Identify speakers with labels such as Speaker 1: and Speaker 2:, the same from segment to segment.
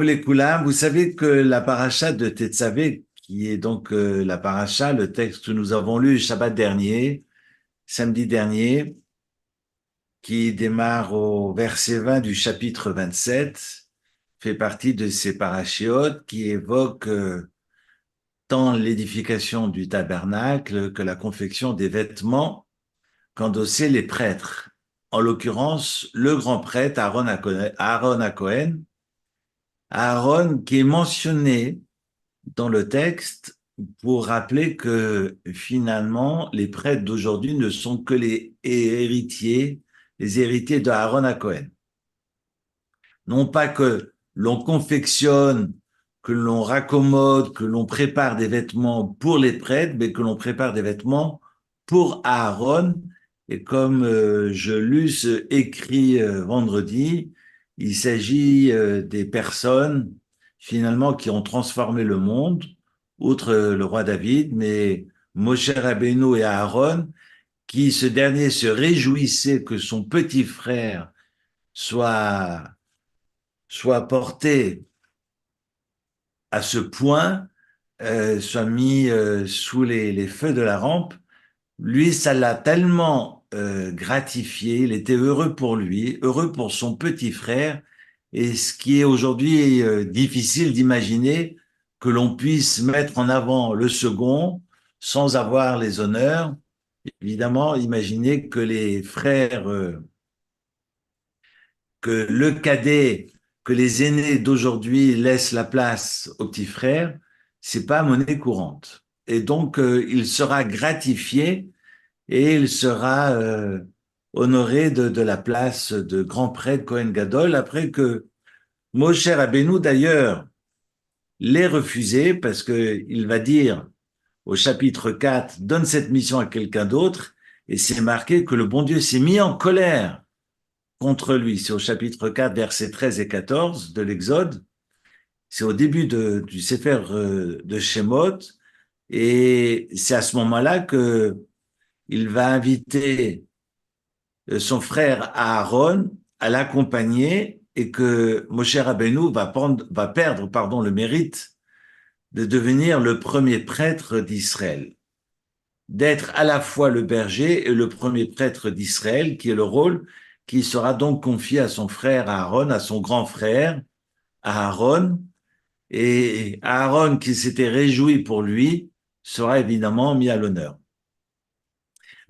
Speaker 1: Les Koulam, vous savez que la paracha de Tetzavé, qui est donc la paracha, le texte que nous avons lu le Shabbat dernier, samedi dernier, qui démarre au verset 20 du chapitre 27, fait partie de ces parachiotes qui évoquent tant l'édification du tabernacle que la confection des vêtements qu'endossaient les prêtres. En l'occurrence, le grand prêtre Aaron à Cohen, Aaron qui est mentionné dans le texte pour rappeler que finalement, les prêtres d'aujourd'hui ne sont que les héritiers de Aaron à Cohen. Non pas que l'on confectionne, que l'on raccommode, que l'on prépare des vêtements pour les prêtres, mais que l'on prépare des vêtements pour Aaron. Et comme je l'eusse écrit vendredi, il s'agit des personnes finalement qui ont transformé le monde, outre le roi David, mais Moshe Rabbeinu et Aaron, qui ce dernier se réjouissait que son petit frère soit porté à ce point, soit mis sous les feux de la rampe, lui, ça l'a tellement gratifié, il était heureux pour lui, heureux pour son petit frère, et ce qui est aujourd'hui difficile d'imaginer que l'on puisse mettre en avant le second sans avoir les honneurs. Évidemment, imaginez que les frères que le cadet, que les aînés d'aujourd'hui laissent la place aux petits frères, c'est pas monnaie courante. Et donc, il sera gratifié et il sera honoré de la place de grand prêtre Cohen Gadol, après que Moshe Rabbeinu, d'ailleurs, l'ait refusé, parce que il va dire au chapitre 4, donne cette mission à quelqu'un d'autre, et c'est marqué que le bon Dieu s'est mis en colère contre lui. C'est au chapitre 4, versets 13 et 14 de l'Exode. C'est au début du Sefer de Shemot. Et c'est à ce moment-là que il va inviter son frère Aaron à l'accompagner et que Moshe Rabbeinu va perdre, le mérite de devenir le premier prêtre d'Israël, d'être à la fois le berger et le premier prêtre d'Israël, qui est le rôle qui sera donc confié à son frère Aaron, à son grand frère Aaron, et Aaron, qui s'était réjoui pour lui, sera évidemment mis à l'honneur.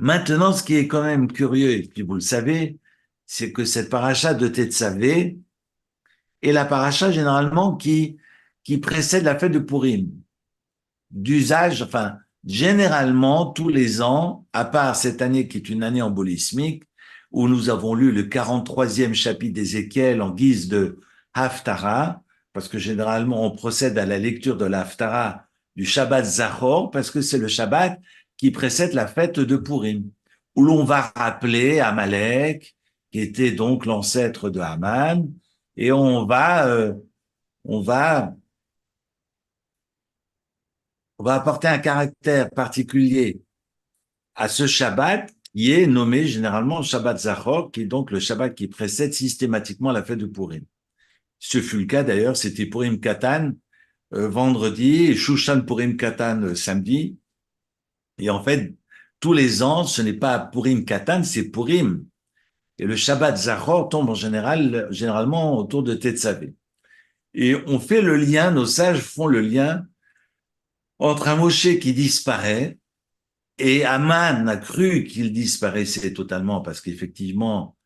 Speaker 1: Maintenant, ce qui est quand même curieux, et puis vous le savez, c'est que cette paracha de Tetzavé est la paracha généralement qui précède la fête de Purim. D'usage, enfin, généralement, tous les ans, à part cette année qui est une année embolismique, où nous avons lu le 43e chapitre d'Ézéchiel en guise de Haftarah, parce que généralement on procède à la lecture de l'Haftarah du Shabbat Zachor, parce que c'est le Shabbat qui précède la fête de Purim, où l'on va rappeler Amalek, qui était donc l'ancêtre de Haman, et on va on va apporter un caractère particulier à ce Shabbat qui est nommé généralement Shabbat Zachor, qui est donc le Shabbat qui précède systématiquement la fête de Purim. Ce fut le cas d'ailleurs, c'était Purim Katan vendredi et Shushan Purim Katan samedi. Et en fait, tous les ans, ce n'est pas Purim Katan, c'est Purim. Et le Shabbat Zachor tombe généralement autour de Tetzavé. Et on fait le lien, nos sages font le lien entre un Moshe qui disparaît. Et Aman a cru qu'il disparaissait totalement parce qu'effectivement,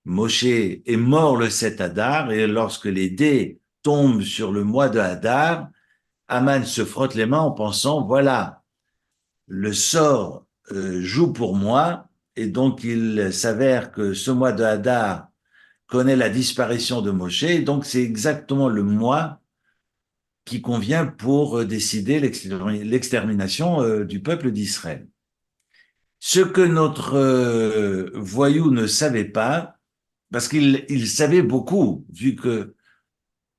Speaker 1: Moshe est mort le 7 Hadar et lorsque les dés tombent sur le mois de Hadar, Aman se frotte les mains en pensant, voilà, le sort joue pour moi et donc il s'avère que ce mois de Hadar connaît la disparition de Moshe et donc c'est exactement le mois qui convient pour décider l'extermination du peuple d'Israël. Ce que notre voyou ne savait pas, parce qu'il savait beaucoup, vu que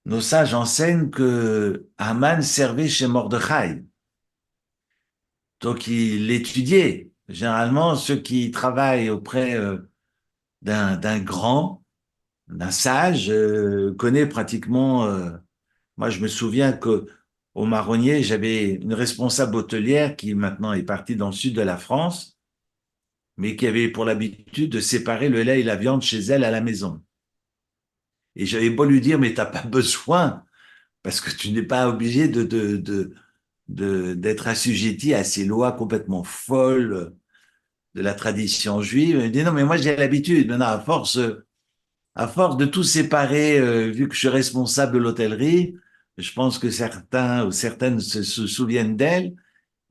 Speaker 1: nos sages enseignent que Haman servait chez Mordechai. Donc il étudiait. Généralement, ceux qui travaillent auprès d'un grand, d'un sage, connaît pratiquement Moi, je me souviens que au Marronnier, j'avais une responsable hôtelière qui maintenant est partie dans le sud de la France, mais qui avait pour l'habitude de séparer le lait et la viande chez elle à la maison. Et j'avais beau lui dire, mais t'as pas besoin, parce que tu n'es pas obligé d'être assujetti à ces lois complètement folles de la tradition juive. Elle me dit, non, mais moi, j'ai l'habitude. Maintenant, à force de tout séparer, vu que je suis responsable de l'hôtellerie, je pense que certains ou certaines se souviennent d'elle,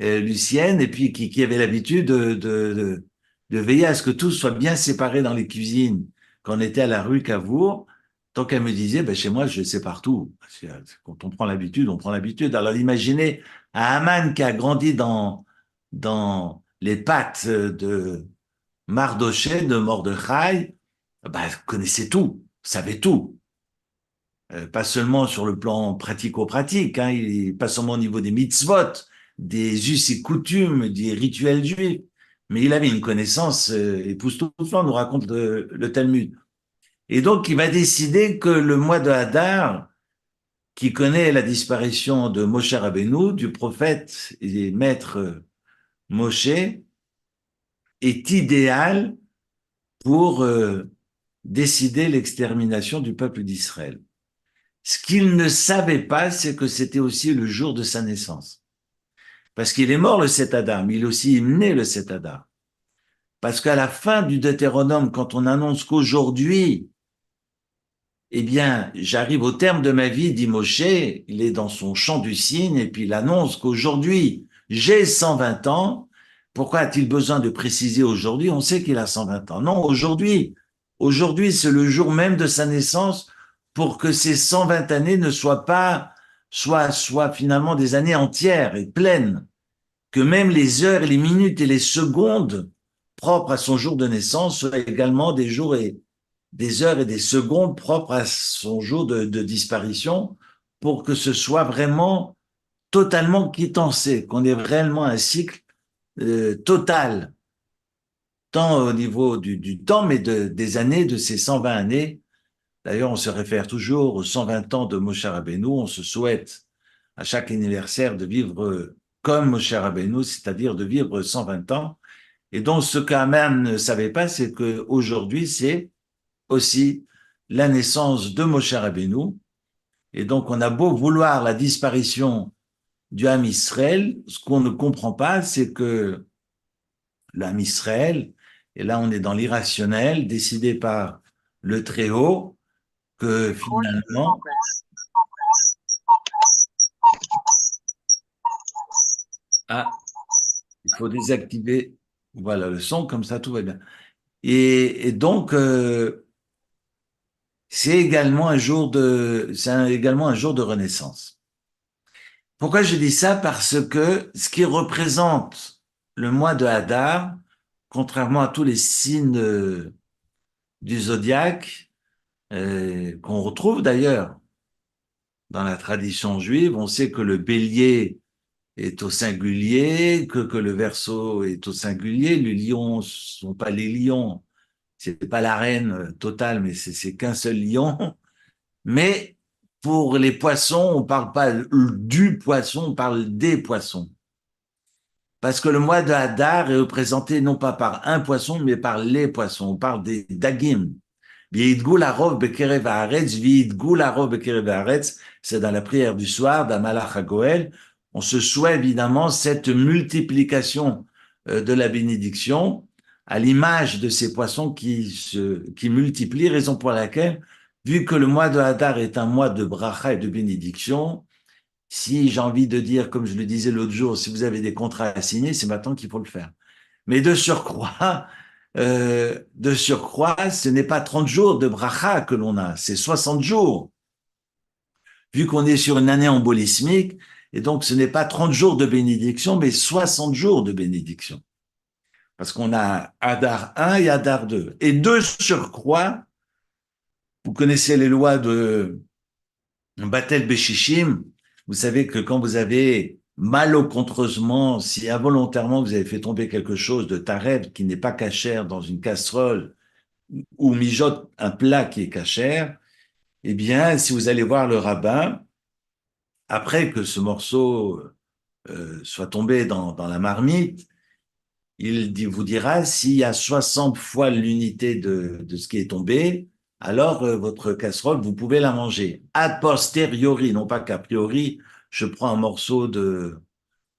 Speaker 1: Lucienne, et puis qui avait l'habitude de veiller à ce que tout soit bien séparé dans les cuisines. Quand on était à la rue Cavour, tant qu'elle me disait, ben, chez moi, je sépare tout. Parce que quand on prend l'habitude, on prend l'habitude. Alors imaginez un Haman qui a grandi dans les pattes de Mardochée, de Mordechai, ben, connaissait tout, savait tout. Pas seulement sur le plan pratico-pratique, hein, pas seulement au niveau des mitzvot, des us et coutumes, des rituels juifs, mais il avait une connaissance époustouflante, nous raconte le Talmud. Et donc, il va décider que le mois de Hadar, qui connaît la disparition de Moshe Rabbeinu, du prophète et maître Moshe, est idéal pour décider l'extermination du peuple d'Israël. Ce qu'il ne savait pas, c'est que c'était aussi le jour de sa naissance. Parce qu'il est mort le 7 Adar, mais il est aussi né le 7 Adar. Parce qu'à la fin du Deutéronome, quand on annonce qu'aujourd'hui, eh bien, j'arrive au terme de ma vie, dit Moshe, il est dans son chant du cygne, et puis il annonce qu'aujourd'hui, j'ai 120 ans. Pourquoi a-t-il besoin de préciser aujourd'hui? On sait qu'il a 120 ans. Non, aujourd'hui. Aujourd'hui, c'est le jour même de sa naissance pour que ces 120 années ne soient pas, soit finalement des années entières et pleines. Que même les heures, les minutes et les secondes propres à son jour de naissance soient également des jours et des heures et des secondes propres à son jour de disparition pour que ce soit vraiment totalement quittancé, qu'on ait réellement un cycle total, tant au niveau du temps, mais des années, de ces 120 années. D'ailleurs, on se réfère toujours aux 120 ans de Moshe Rabbeinu. On se souhaite à chaque anniversaire de vivre comme Moshe Rabbeinu, c'est-à-dire de vivre 120 ans. Et donc, ce qu'Aman ne savait pas, c'est qu'aujourd'hui, c'est aussi la naissance de Moshe Rabbeinu. Et donc, on a beau vouloir la disparition du Ham Israël, ce qu'on ne comprend pas, c'est que l'Ham Israël, et là on est dans l'irrationnel, décidé par le Très-Haut, que finalement, ah, il faut désactiver, voilà, le son, comme ça tout va bien. Et donc, c'est également un jour de renaissance. Pourquoi je dis ça? Parce que ce qui représente le mois de Hadar, contrairement à tous les signes du zodiaque, qu'on retrouve d'ailleurs dans la tradition juive, on sait que le bélier est au singulier, que le verseau est au singulier, les lions sont pas les lions, c'est pas la reine totale, mais c'est qu'un seul lion. Mais pour les poissons, on parle pas du poisson, on parle des poissons. Parce que le mois de Hadar est représenté non pas par un poisson, mais par les poissons. On parle des dagim. V'yidgou larov bekerev haaretz, v'yidgou larov bekerev haaretz. C'est dans la prière du soir d'Amalach HaGoel. On se souhaite évidemment cette multiplication de la bénédiction à l'image de ces poissons qui multiplient, raison pour laquelle, vu que le mois de Hadar est un mois de bracha et de bénédiction, si j'ai envie de dire, comme je le disais l'autre jour, si vous avez des contrats à signer, c'est maintenant qu'il faut le faire. Mais de surcroît, ce n'est pas 30 jours de bracha que l'on a, c'est 60 jours. Vu qu'on est sur une année embolismique, et donc ce n'est pas 30 jours de bénédiction, mais 60 jours de bénédiction. Parce qu'on a Hadar 1 et Hadar 2. Et de surcroît, vous connaissez les lois de Batel Beshishim, vous savez que quand vous avez malencontreusement, si involontairement vous avez fait tomber quelque chose de tareb qui n'est pas cachère dans une casserole ou mijote un plat qui est cachère, eh bien, si vous allez voir le rabbin, après que ce morceau soit tombé dans la marmite, vous dira s'il y a 60 fois l'unité de ce qui est tombé, alors votre casserole, vous pouvez la manger. A posteriori, non pas qu'a priori, je prends un morceau de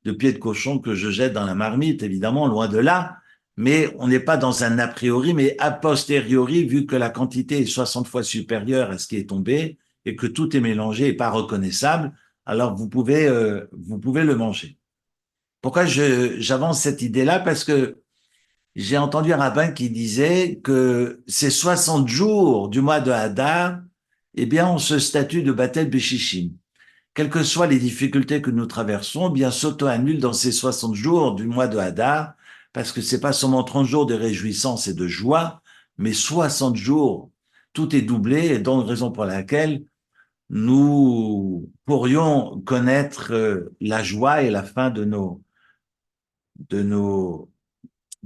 Speaker 1: pied de cochon que je jette dans la marmite, évidemment, loin de là, mais on n'est pas dans un a priori, mais a posteriori, vu que la quantité est 60 fois supérieure à ce qui est tombé et que tout est mélangé et pas reconnaissable, alors vous pouvez le manger. Pourquoi j'avance cette idée-là? Parce que j'ai entendu un rabbin qui disait que ces 60 jours du mois de Hadar, eh bien, on se statue de Batel Béchichim. Quelles que soient les difficultés que nous traversons, eh bien, s'auto-annule dans ces 60 jours du mois de Hadar, parce que c'est pas seulement 30 jours de réjouissance et de joie, mais 60 jours, tout est doublé, et donc raison pour laquelle nous pourrions connaître la joie et la fin de nos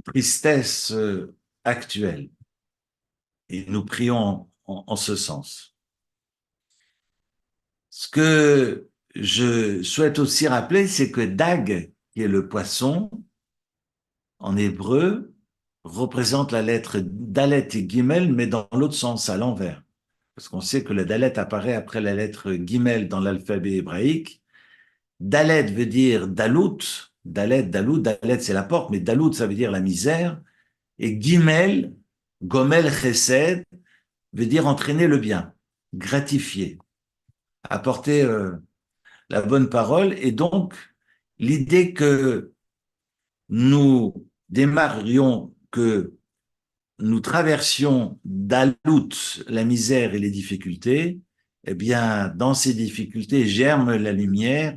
Speaker 1: tristesse actuelle. Et nous prions en ce sens. Ce que je souhaite aussi rappeler, c'est que Dag, qui est le poisson, en hébreu, représente la lettre Dalet et Gimel, mais dans l'autre sens, à l'envers. Parce qu'on sait que le Dalet apparaît après la lettre Gimel dans l'alphabet hébraïque. Dalet veut dire Dalut, Dalet c'est la porte, mais Dalut ça veut dire la misère. Et Gimel, Gomel Chesed, veut dire entraîner le bien, gratifier, apporter la bonne parole. Et donc, l'idée que nous démarrions, que nous traversions d'alout la misère et les difficultés, eh bien, dans ces difficultés germe la lumière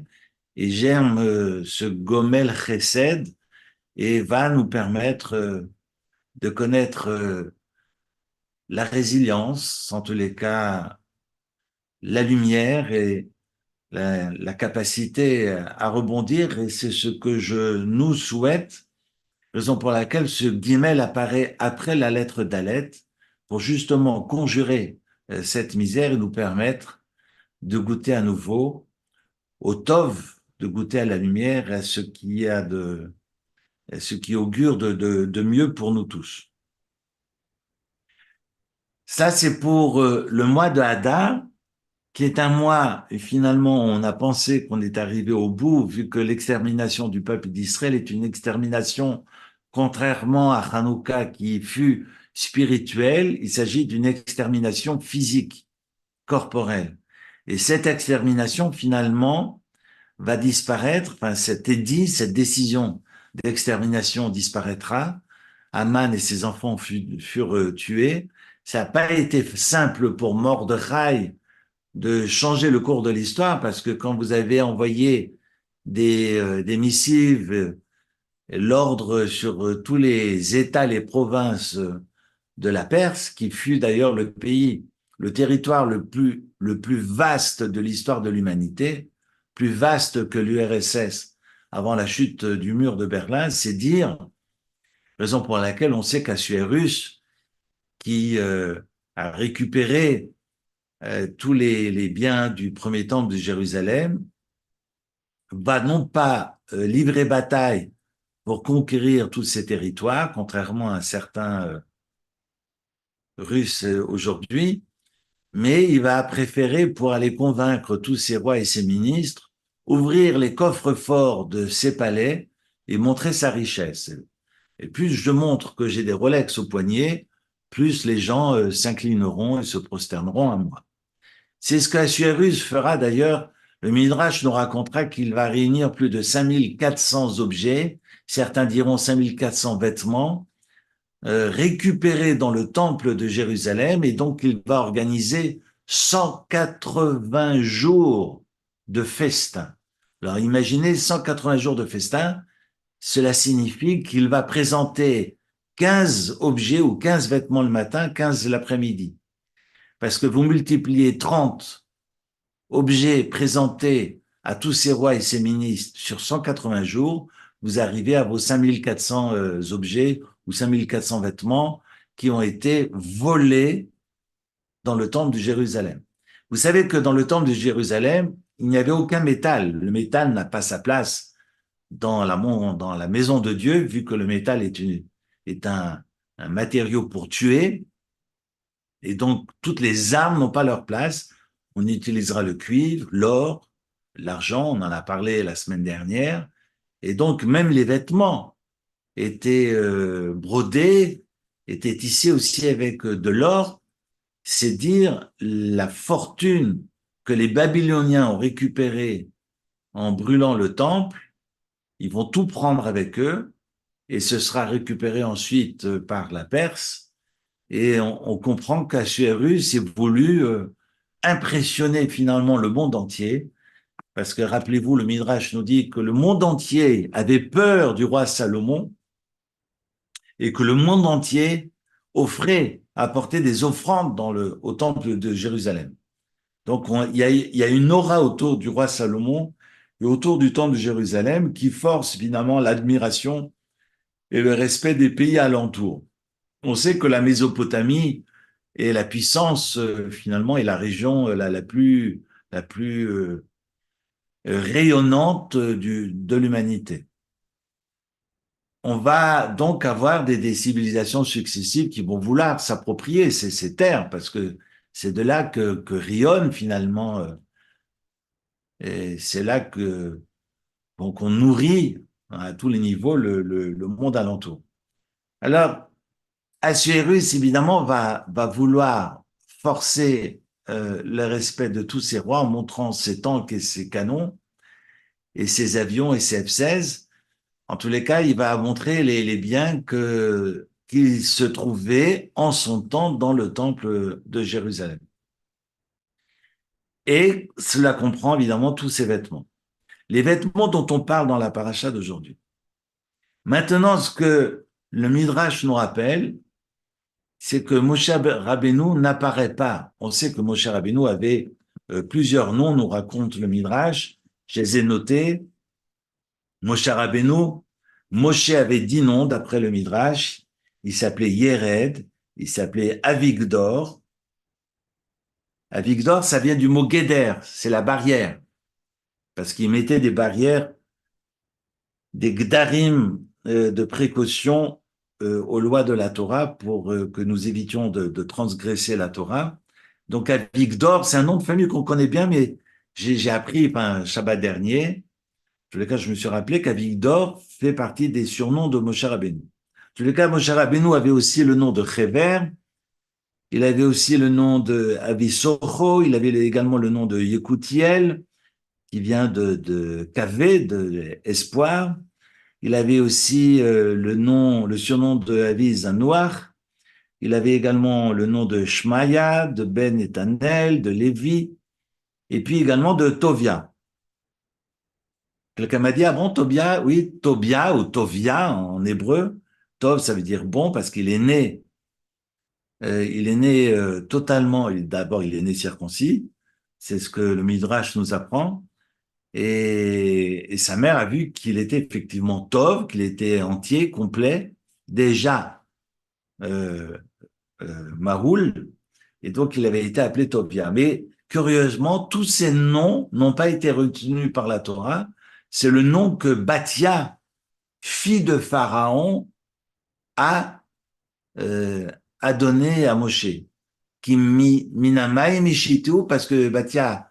Speaker 1: et germe ce Gomel Chesed et va nous permettre de connaître la résilience, en tous les cas, la lumière et la capacité à rebondir, et c'est ce que je nous souhaite, raison pour laquelle ce guimel apparaît après la lettre Dalet, pour justement conjurer cette misère et nous permettre de goûter à nouveau au Tov, de goûter à la lumière, à ce qui a à ce qui augure de mieux pour nous tous. Ça, c'est pour le mois de Hadar, qui est un mois, et finalement, on a pensé qu'on est arrivé au bout, vu que l'extermination du peuple d'Israël est une extermination, contrairement à Hanouka, qui fut spirituelle, il s'agit d'une extermination physique, corporelle. Et cette extermination, finalement, va disparaître, enfin, cet édit, cette décision d'extermination disparaîtra. Aman et ses enfants furent tués. Ça n'a pas été simple pour Mordechai de changer le cours de l'histoire, parce que quand vous avez envoyé des missives, l'ordre sur tous les États, les provinces de la Perse, qui fut d'ailleurs le pays, le territoire le plus vaste de l'histoire de l'humanité, plus vaste que l'URSS avant la chute du mur de Berlin, c'est dire, raison pour laquelle on sait qu'Assuérus, qui a récupéré tous les biens du premier temple de Jérusalem, va non pas livrer bataille pour conquérir tous ces territoires, contrairement à certains Russes aujourd'hui, mais il va préférer, pour aller convaincre tous ses rois et ses ministres, ouvrir les coffres forts de ses palais et montrer sa richesse. Et plus je montre que j'ai des Rolex au poignet, plus les gens s'inclineront et se prosterneront à moi. C'est ce qu'Assuérus fera d'ailleurs. Le Midrash nous racontera qu'il va réunir plus de 5400 objets, certains diront 5400 vêtements, récupérés dans le temple de Jérusalem, et donc il va organiser 180 jours de festin. Alors imaginez 180 jours de festin, cela signifie qu'il va présenter 15 objets ou 15 vêtements le matin, 15 l'après-midi. Parce que vous multipliez 30 objets présentés à tous ces rois et ces ministres sur 180 jours, vous arrivez à vos 5400 objets ou 5400 vêtements qui ont été volés dans le temple de Jérusalem. Vous savez que dans le temple de Jérusalem, il n'y avait aucun métal. Le métal n'a pas sa place dans la maison de Dieu, vu que le métal est un matériau pour tuer, et donc toutes les armes n'ont pas leur place. On utilisera le cuivre, l'or, l'argent, on en a parlé la semaine dernière, et donc même les vêtements étaient brodés, étaient tissés aussi avec de l'or. C'est dire la fortune que les Babyloniens ont récupérée en brûlant le temple. Ils vont tout prendre avec eux et ce sera récupéré ensuite par la Perse. Et on comprend qu'Assuérus s'est voulu impressionner finalement le monde entier, parce que rappelez-vous, le Midrash nous dit que le monde entier avait peur du roi Salomon et que le monde entier offrait, apportait des offrandes au temple de Jérusalem. Donc il y a une aura autour du roi Salomon et autour du temple de Jérusalem qui force finalement l'admiration et le respect des pays alentours. On sait que la Mésopotamie est la puissance finalement et la région la plus rayonnante de l'humanité. On va donc avoir des civilisations successives qui vont vouloir s'approprier ces terres parce que c'est de là que rayonne finalement et c'est là que qu'on nourrit à tous les niveaux le monde alentour. Alors Assuérus, évidemment, va vouloir forcer le respect de tous ses rois en montrant ses tanks et ses canons et ses avions et ses F-16. En tous les cas, il va montrer les biens qu'il se trouvait en son temps dans le temple de Jérusalem. Et cela comprend évidemment tous ses vêtements. Les vêtements dont on parle dans la paracha d'aujourd'hui. Maintenant, ce que le Midrash nous rappelle, c'est que Moshe Rabbeinu n'apparaît pas. On sait que Moshe Rabbeinu avait plusieurs noms, nous raconte le Midrash. Je les ai notés. Moshe Rabbeinu, Moshe avait 10 noms d'après le Midrash. Il s'appelait Yered, il s'appelait Avigdor. Avigdor, ça vient du mot Geder, c'est la barrière. Parce qu'il mettait des barrières, des gdarim de précaution aux lois de la Torah pour que nous évitions de transgresser la Torah. Donc Avigdor, c'est un nom de famille qu'on connaît bien, mais j'ai appris Shabbat dernier, en tous les cas je me suis rappelé qu'Avigdor fait partie des surnoms de Moshe Rabbeinu. En tous les cas, Moshe Rabbeinu avait aussi le nom de Chever, il avait aussi le nom de Avisocho, il avait également le nom de Yekutiel, qui vient de Kavé, de espoir. Il avait aussi le surnom de Aviz Noir. Il avait également le nom de Shmaya, de Ben Etanel, de Lévi, et puis également de Tovia. Quelqu'un m'a dit, ah bon, Tobia, oui, Tobia ou Tovia en hébreu. Tov, ça veut dire bon parce qu'il est né, totalement, d'abord il est né circoncis, c'est ce que le Midrash nous apprend, et sa mère a vu qu'il était effectivement Tov, qu'il était entier, complet, déjà euh, Mahoul, et donc il avait été appelé Tobia. Mais curieusement, tous ces noms n'ont pas été retenus par la Torah. C'est le nom que Bathia, fille de Pharaon, a, euh, a donné à Moshe. Qui minamai mishitu, parce que Bathia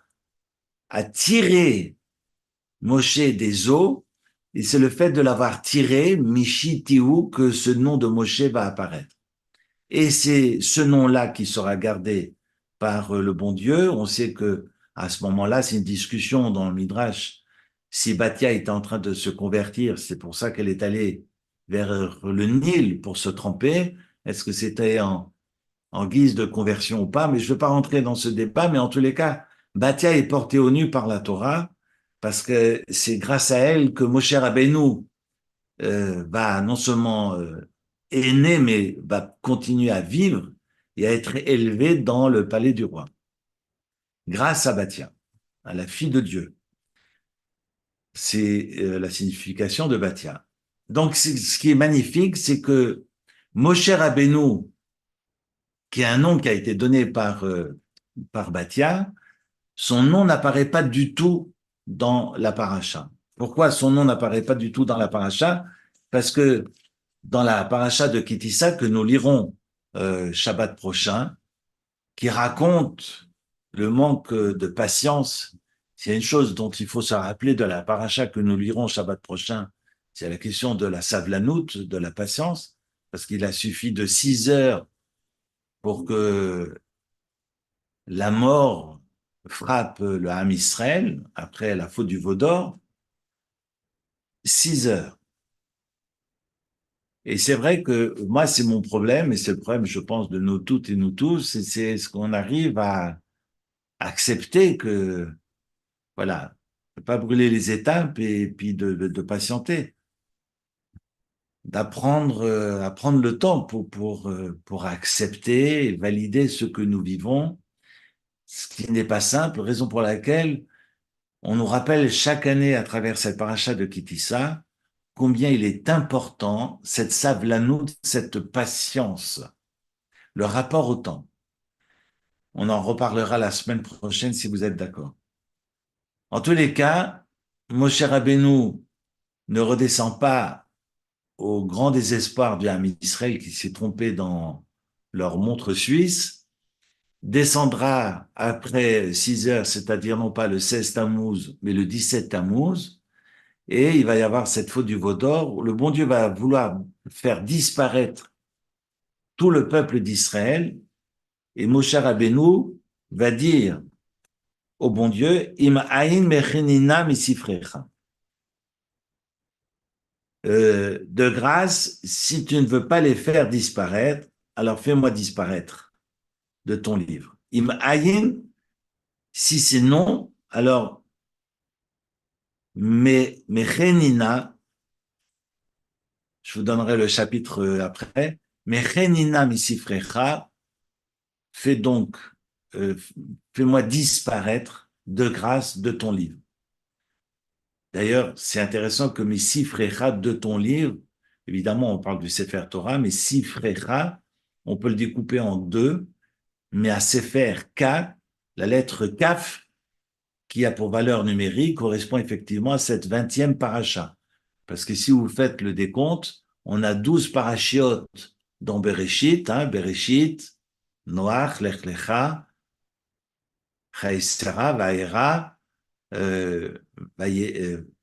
Speaker 1: a tiré Moshe des eaux, et c'est le fait de l'avoir tiré, mishitiu, que ce nom de Moshe va apparaître. Et c'est ce nom-là qui sera gardé par le bon Dieu. On sait que à ce moment-là, c'est une discussion dans le Midrash. Si Bathia était en train de se convertir, c'est pour ça qu'elle est allée vers le Nil pour se tremper. Est-ce que c'était en guise de conversion ou pas? Mais je ne veux pas rentrer dans ce débat. Mais en tous les cas, Bathia est portée au nu par la Torah parce que c'est grâce à elle que Moshe Rabbeinu va non seulement est né, mais va continuer à vivre et à être élevé dans le palais du roi, grâce à Bathia, à la fille de Dieu. C'est la signification de Bathia. Donc, ce qui est magnifique, c'est que Moshe Rabbeinu, qui est un nom qui a été donné par Bathia, son nom n'apparaît pas du tout dans la paracha. Pourquoi son nom n'apparaît pas du tout dans la paracha? Parce que dans la paracha de Kitissa que nous lirons Shabbat prochain, qui raconte le manque de patience, s'il y a une chose dont il faut se rappeler de la paracha que nous lirons Shabbat prochain, c'est la question de la savlanout, de la patience, parce qu'il a suffi de 6 heures pour que la mort frappe le Ham Israël après la faute du veau d'or, 6 heures. Et c'est vrai que moi, c'est mon problème, et c'est le problème, je pense, de nous toutes et nous tous, c'est ce qu'on arrive à accepter que, voilà, ne pas brûler les étapes et puis de patienter, d'apprendre à prendre le temps pour accepter et valider ce que nous vivons, ce qui n'est pas simple, raison pour laquelle on nous rappelle chaque année à travers cette paracha de Kitissa combien il est important cette savlanout, cette patience, le rapport au temps. On en reparlera la semaine prochaine si vous êtes d'accord. En tous les cas, Moshe Rabbeinu ne redescend pas au grand désespoir du Ham Israël qui s'est trompé dans leur montre suisse, descendra après 6 heures, c'est-à-dire non pas le 16 Tammuz, mais le 17 Tammuz, et il va y avoir cette faute du veau d'or, où le bon Dieu va vouloir faire disparaître tout le peuple d'Israël, et Moshe Rabbeinu va dire au bon Dieu, Im aïn mechenina misifrecha. De grâce, si tu ne veux pas les faire disparaître, alors fais-moi disparaître de ton livre. Im aïn, si c'est non, alors mechenina, je vous donnerai le chapitre après, mechenina misifrecha, fais donc, euh, fais-moi disparaître de grâce de ton livre. D'ailleurs, c'est intéressant que mes sifrecha de ton livre, évidemment, on parle du Sefer Torah, mais sifrecha, on peut le découper en deux, mais à Sefer K, la lettre Kaf, qui a pour valeur numérique, correspond effectivement à cette 20e paracha. Parce que si vous faites le décompte, on a 12 parachiotes dans Bereshit, Bereshit, Noach, Lech Lecha, Chaïsera, Vaera,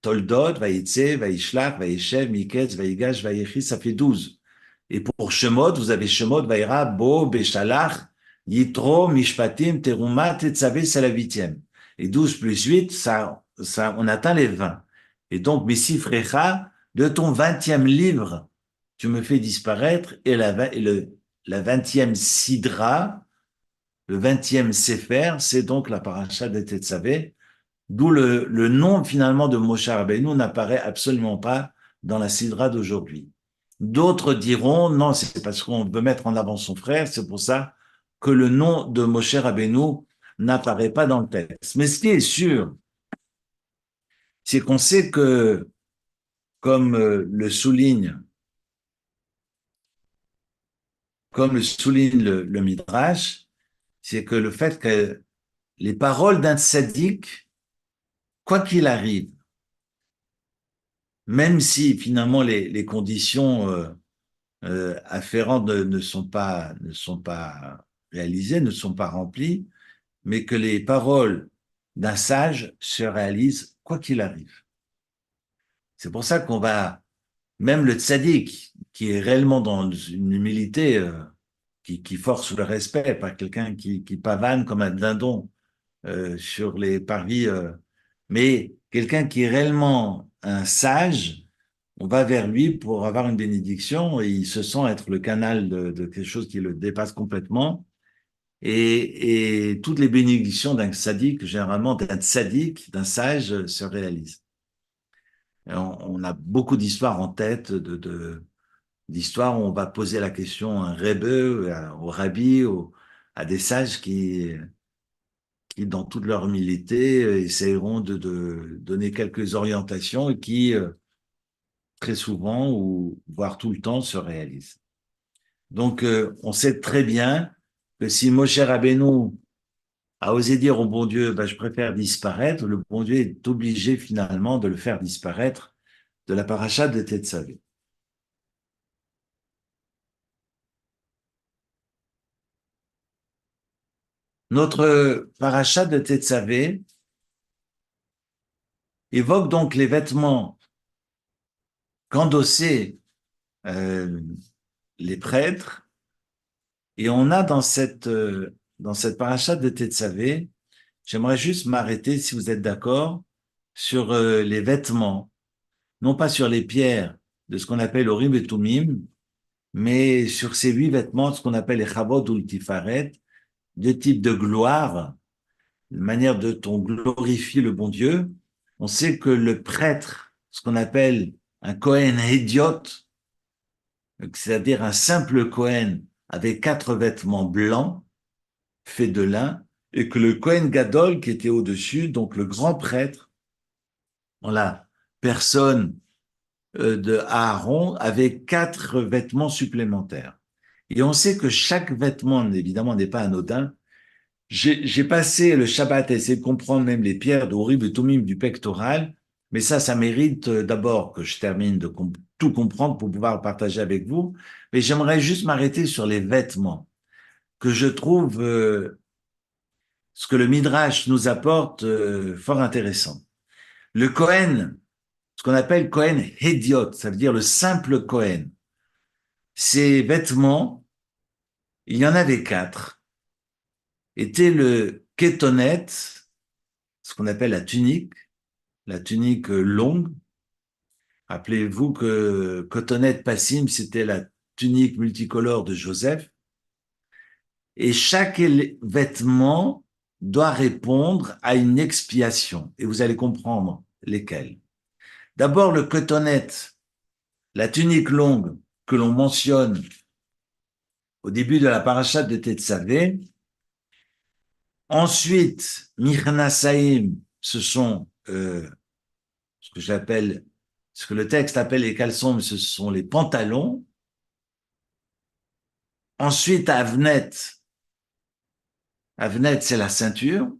Speaker 1: Toldot, Vaïtse, Vaïshlach, Vaïshev, Miketz, Vaïgash, Vaïchi, ça fait 12. Et pour Shemot, vous avez Shemot, Vaïra, Bo, Beshalach, Yitro, Mishpatim, Teruma, Tetzavé, c'est la 8e. Et 12 plus 8, on atteint les 20. Et donc, Messifrecha, de ton 20e livre, tu me fais disparaître, et la 20e Sidra, le 20e Sefer, c'est donc la paracha de Tetzavé, d'où le nom finalement de Moshe Rabbeinu n'apparaît absolument pas dans la Sidra d'aujourd'hui. D'autres diront, non, c'est parce qu'on veut mettre en avant son frère, c'est pour ça que le nom de Moshe Rabbeinu n'apparaît pas dans le texte. Mais ce qui est sûr, c'est qu'on sait que, comme le souligne le Midrash, c'est que le fait que les paroles d'un tzaddik, quoi qu'il arrive, même si finalement les conditions afférentes ne sont pas réalisées, ne sont pas remplies, mais que les paroles d'un sage se réalisent quoi qu'il arrive. C'est pour ça qu'on va, même le tzaddik, qui est réellement dans une humilité qui force le respect, pas quelqu'un qui pavane comme un dindon sur les parvis, mais quelqu'un qui est réellement un sage, on va vers lui pour avoir une bénédiction et il se sent être le canal de quelque chose qui le dépasse complètement. Et toutes les bénédictions d'un sadique, généralement d'un sadique, d'un sage, se réalisent. Et on a beaucoup d'histoires en tête, d'histoires où on va poser la question à un rebbe, au rabbi, à des sages qui, dans toute leur humilité, essayeront de donner quelques orientations et qui, très souvent, ou voire tout le temps, se réalisent. Donc, on sait très bien que si Moshe Rabbeinu a osé dire au bon Dieu, ben, je préfère disparaître, le bon Dieu est obligé finalement de le faire disparaître de la paracha de Tetzavé. Notre paracha de Tetzavé évoque donc les vêtements qu'endossaient euh, les prêtres, et on a dans cette paracha de Tetzavé, j'aimerais juste m'arrêter, si vous êtes d'accord, sur les vêtements, non pas sur les pierres de ce qu'on appelle Orim et Tumim, mais sur ces 8 vêtements, ce qu'on appelle les Chavod ou le Tifaret, 2 types de gloire, une manière dont on glorifie le bon Dieu. On sait que le prêtre, ce qu'on appelle un Kohen Hédiot, c'est-à-dire un simple Kohen avec 4 vêtements blancs, faits de lin, et que le Kohen Gadol, qui était au-dessus, donc le grand prêtre, en la personne de Aaron, avait 4 vêtements supplémentaires. Et on sait que chaque vêtement, évidemment, n'est pas anodin. J'ai passé le Shabbat à essayer de comprendre même les pierres de Horib et Tumim du pectoral, mais ça mérite d'abord que je termine de tout comprendre pour pouvoir le partager avec vous. Mais j'aimerais juste m'arrêter sur les vêtements, que je trouve ce que le Midrash nous apporte fort intéressant. Le Kohen, ce qu'on appelle Kohen Hédiot, ça veut dire le simple Kohen. Ces vêtements, il y en avait 4, étaient le kétonet, ce qu'on appelle la tunique longue. Rappelez-vous que Cotonette Passim, c'était la tunique multicolore de Joseph. Et chaque vêtement doit répondre à une expiation. Et vous allez comprendre lesquelles. D'abord, le cotonette, la tunique longue que l'on mentionne au début de la paracha de Tetzavé. Ensuite, Mirnasaim, ce sont ce que j'appelle, ce que le texte appelle les caleçons, mais ce sont les pantalons. Ensuite, Avnet. Avnet, c'est la ceinture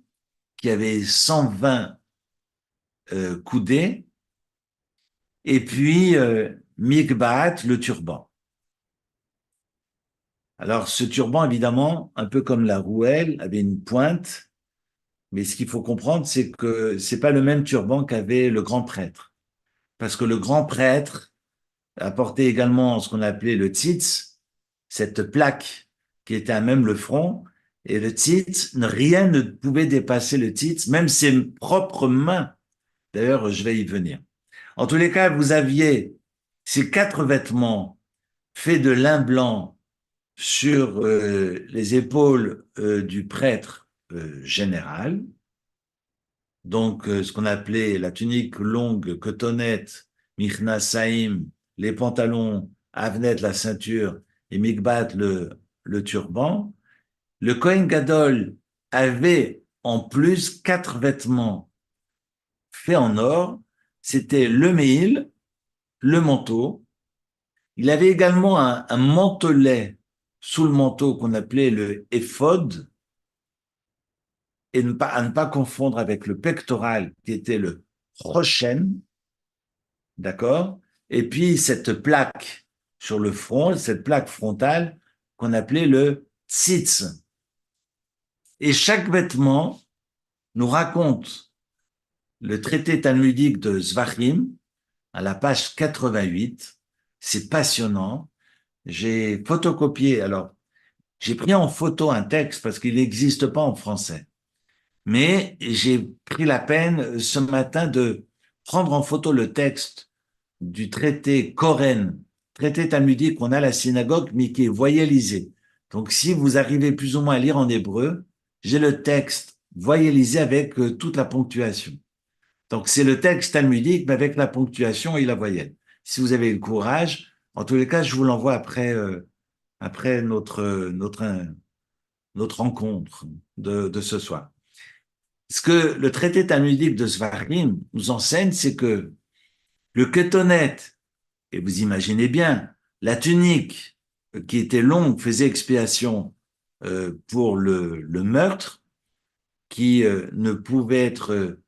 Speaker 1: qui avait 120 coudées. Et puis, Mikbat, le turban. Alors, ce turban, évidemment, un peu comme la rouelle, avait une pointe. Mais ce qu'il faut comprendre, c'est que c'est pas le même turban qu'avait le grand prêtre. Parce que le grand prêtre apportait également ce qu'on appelait le tzitz, cette plaque qui était à même le front. Et le tzitz, rien ne pouvait dépasser le tzitz, même ses propres mains. D'ailleurs, je vais y venir. En tous les cas, vous aviez ces 4 vêtements faits de lin blanc sur les épaules du prêtre général, donc ce qu'on appelait la tunique longue, cotonnette, michna saïm, les pantalons, avnet, la ceinture, et mikbat, le turban. Le Kohen Gadol avait en plus 4 vêtements faits en or. C'était le méil, le manteau. Il avait également un mantelet sous le manteau qu'on appelait le éphod, et à ne pas confondre avec le pectoral qui était le rochen, d'accord? Et puis cette plaque sur le front, cette plaque frontale qu'on appelait le tzitz. Et chaque vêtement nous raconte le traité talmudique de Zvachim à la page 88. C'est passionnant. J'ai photocopié, alors j'ai pris en photo un texte parce qu'il n'existe pas en français. Mais j'ai pris la peine ce matin de prendre en photo le texte du traité Koren, traité talmudique qu'on a à la synagogue, mais qui est voyellisé. Donc, si vous arrivez plus ou moins à lire en hébreu, j'ai le texte voyellisé avec toute la ponctuation. Donc, c'est le texte talmudique, mais avec la ponctuation et la voyelle. Si vous avez le courage, en tous les cas, je vous l'envoie après notre rencontre de ce soir. Ce que le traité talmudique de Svarim nous enseigne, c'est que le ketonet, et vous imaginez bien, la tunique qui était longue faisait expiation pour le meurtre, qui ne pouvait être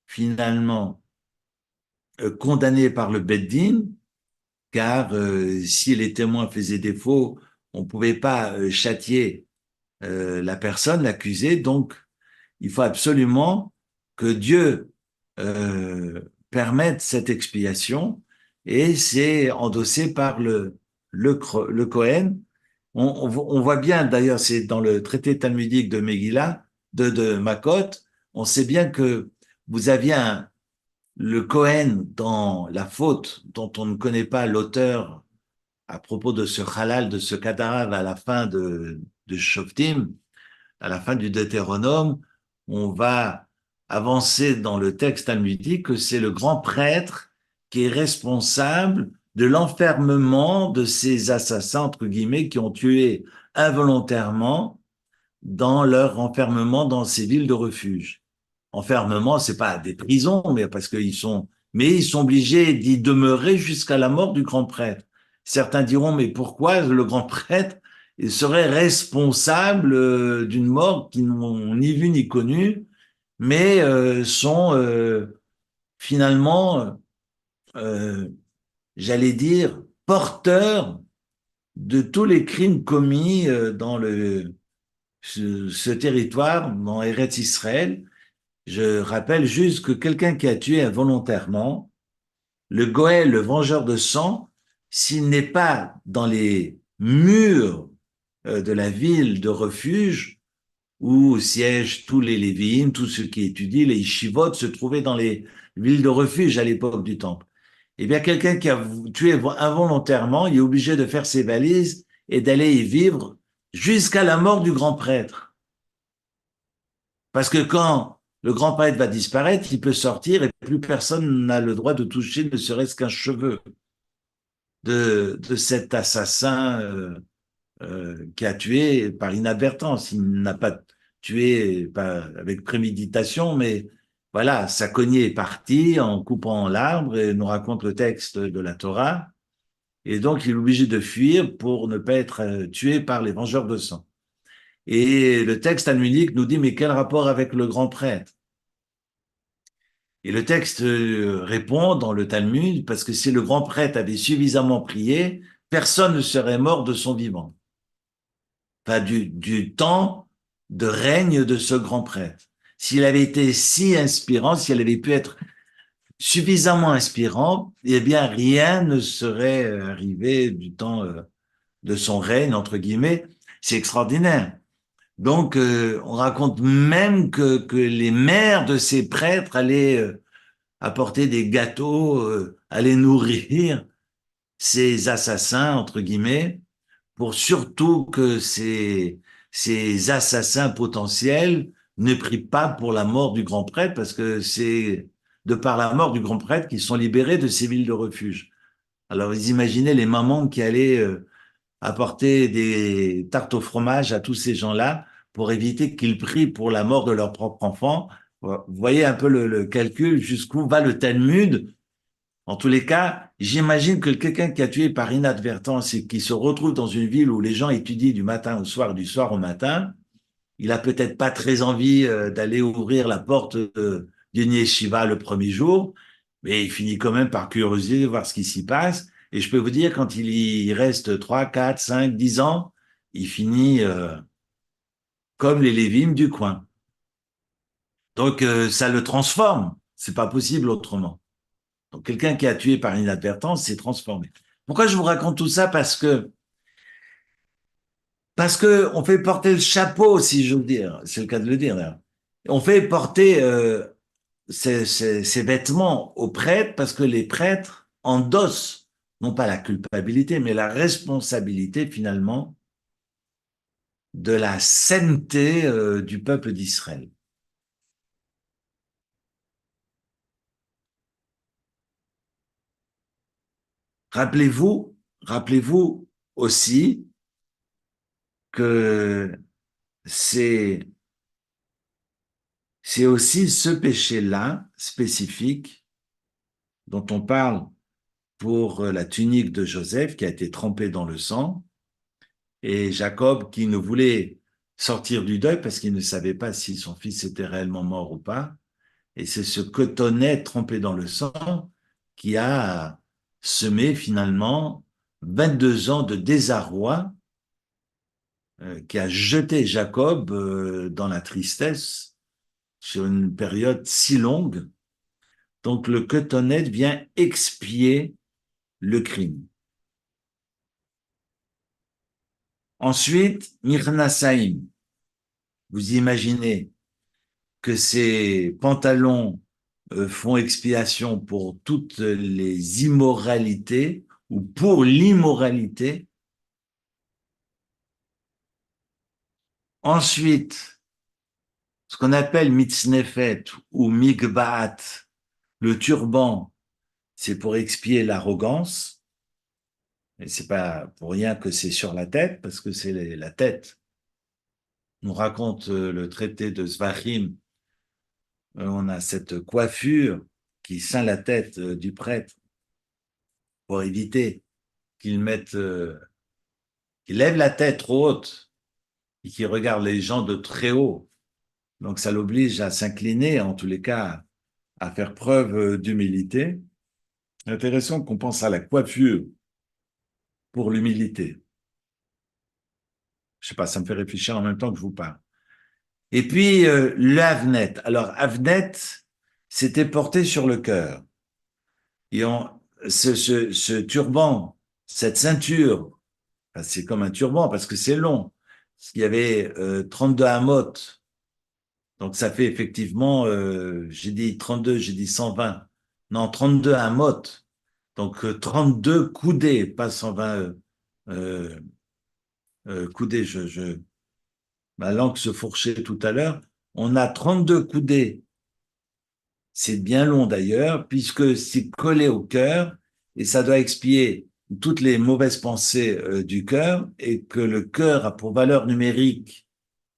Speaker 1: finalement condamné par le Beddin, car si les témoins faisaient défaut, on ne pouvait pas châtier la personne, l'accusé. Donc, il faut absolument que Dieu permette cette expiation, et c'est endossé par le Cohen. On voit bien, d'ailleurs, c'est dans le traité talmudique de Megillah, de Makot, on sait bien que vous aviez le Cohen dans la faute dont on ne connaît pas l'auteur à propos de ce halal, de ce cadavre à la fin de Shoftim, à la fin du Deutéronome, on va avancer dans le texte talmudique que c'est le grand prêtre qui est responsable de l'enfermement de ces assassins, entre guillemets, qui ont tué involontairement dans leur enfermement dans ces villes de refuge. Enfermement, c'est pas des prisons, mais parce mais ils sont obligés d'y demeurer jusqu'à la mort du grand prêtre. Certains diront, mais pourquoi le grand prêtre serait responsable d'une mort qu'ils n'ont ni vue ni connue, mais sont finalement, euh, j'allais dire, porteurs de tous les crimes commis dans ce territoire, dans Eretz Israël. Je rappelle juste que quelqu'un qui a tué involontairement, le Goël, le vengeur de sang, s'il n'est pas dans les murs de la ville de refuge où siègent tous les Lévi'im, tous ceux qui étudient, les Yeshivot se trouvaient dans les villes de refuge à l'époque du Temple. Eh bien, quelqu'un qui a tué involontairement, il est obligé de faire ses valises et d'aller y vivre jusqu'à la mort du grand prêtre. Parce que quand le grand prêtre va disparaître, il peut sortir et plus personne n'a le droit de toucher ne serait-ce qu'un cheveu de cet assassin qui a tué par inadvertance. Il n'a pas tué avec préméditation, mais voilà, sa cognée est partie en coupant l'arbre, et nous raconte le texte de la Torah. Et donc, il est obligé de fuir pour ne pas être tué par les vengeurs de sang. Et le texte talmudique nous dit, mais quel rapport avec le grand prêtre? Et le texte répond dans le Talmud, parce que si le grand prêtre avait suffisamment prié, personne ne serait mort de son vivant. Enfin, du temps de règne de ce grand prêtre. S'il avait été si inspirant, s'il avait pu être suffisamment inspirant, eh bien, rien ne serait arrivé du temps de son règne, entre guillemets. C'est extraordinaire. Donc, on raconte même que les mères de ces prêtres allaient apporter des gâteaux, aller nourrir ces assassins, entre guillemets, pour surtout que ces assassins potentiels ne prient pas pour la mort du grand prêtre, parce que c'est de par la mort du grand prêtre qu'ils sont libérés de ces villes de refuge. Alors, vous imaginez les mamans qui allaient apporter des tartes au fromage à tous ces gens-là pour éviter qu'ils prient pour la mort de leur propre enfant. Vous voyez un peu le calcul, jusqu'où va le Talmud. En tous les cas, j'imagine que quelqu'un qui a tué par inadvertance et qui se retrouve dans une ville où les gens étudient du matin au soir, du soir au matin, il a peut-être pas très envie d'aller ouvrir la porte d'une yeshiva le premier jour, mais il finit quand même par curiosiser, voir ce qui s'y passe. Et je peux vous dire, quand il y reste 3, 4, 5, 10 ans, il finit comme les Lévim du coin. Donc, ça le transforme. C'est pas possible autrement. Donc, quelqu'un qui a tué par inadvertance s'est transformé. Pourquoi je vous raconte tout ça? Parce que on fait porter le chapeau, si j'ose dire. C'est le cas de le dire, d'ailleurs. On fait porter ces vêtements aux prêtres parce que les prêtres endossent non pas la culpabilité, mais la responsabilité finalement de la sainteté du peuple d'Israël. Rappelez-vous, rappelez-vous aussi que c'est c'est aussi ce péché-là spécifique dont on parle pour la tunique de Joseph qui a été trempée dans le sang, et Jacob qui ne voulait sortir du deuil parce qu'il ne savait pas si son fils était réellement mort ou pas. Et c'est ce cotonnet trempé dans le sang qui a semé finalement 22 ans de désarroi, qui a jeté Jacob dans la tristesse sur une période si longue. Donc le cotonnet vient expier le crime. Ensuite, Mirnasaim. Vous imaginez que ces pantalons font expiation pour toutes les immoralités ou pour l'immoralité. Ensuite, ce qu'on appelle mitznefet ou migbaat, le turban, c'est pour expier l'arrogance. Et c'est pas pour rien que c'est sur la tête, parce que c'est la tête. On raconte le traité de Zvachim, on a cette coiffure qui ceint la tête du prêtre pour éviter qu'il mette, qu'il lève la tête trop haute et qu'il regarde les gens de très haut. Donc ça l'oblige à s'incliner, en tous les cas, à faire preuve d'humilité. Intéressant qu'on pense à la coiffure pour l'humilité. Je sais pas, ça me fait réfléchir en même temps que je vous parle. Et puis, l'avnet. Alors, avnet, c'était porté sur le cœur. Et ce turban, cette ceinture, enfin, c'est comme un turban parce que c'est long. Il y avait 32 amotes. Donc, ça fait effectivement, j'ai dit 32, j'ai dit 120. Non, 32 amotes. Donc, 32 coudées, pas 120 euh, coudées. Ma langue se fourchait tout à l'heure. On a 32 coudées. C'est bien long d'ailleurs, puisque c'est collé au cœur et ça doit expier toutes les mauvaises pensées du cœur et que le cœur a pour valeur numérique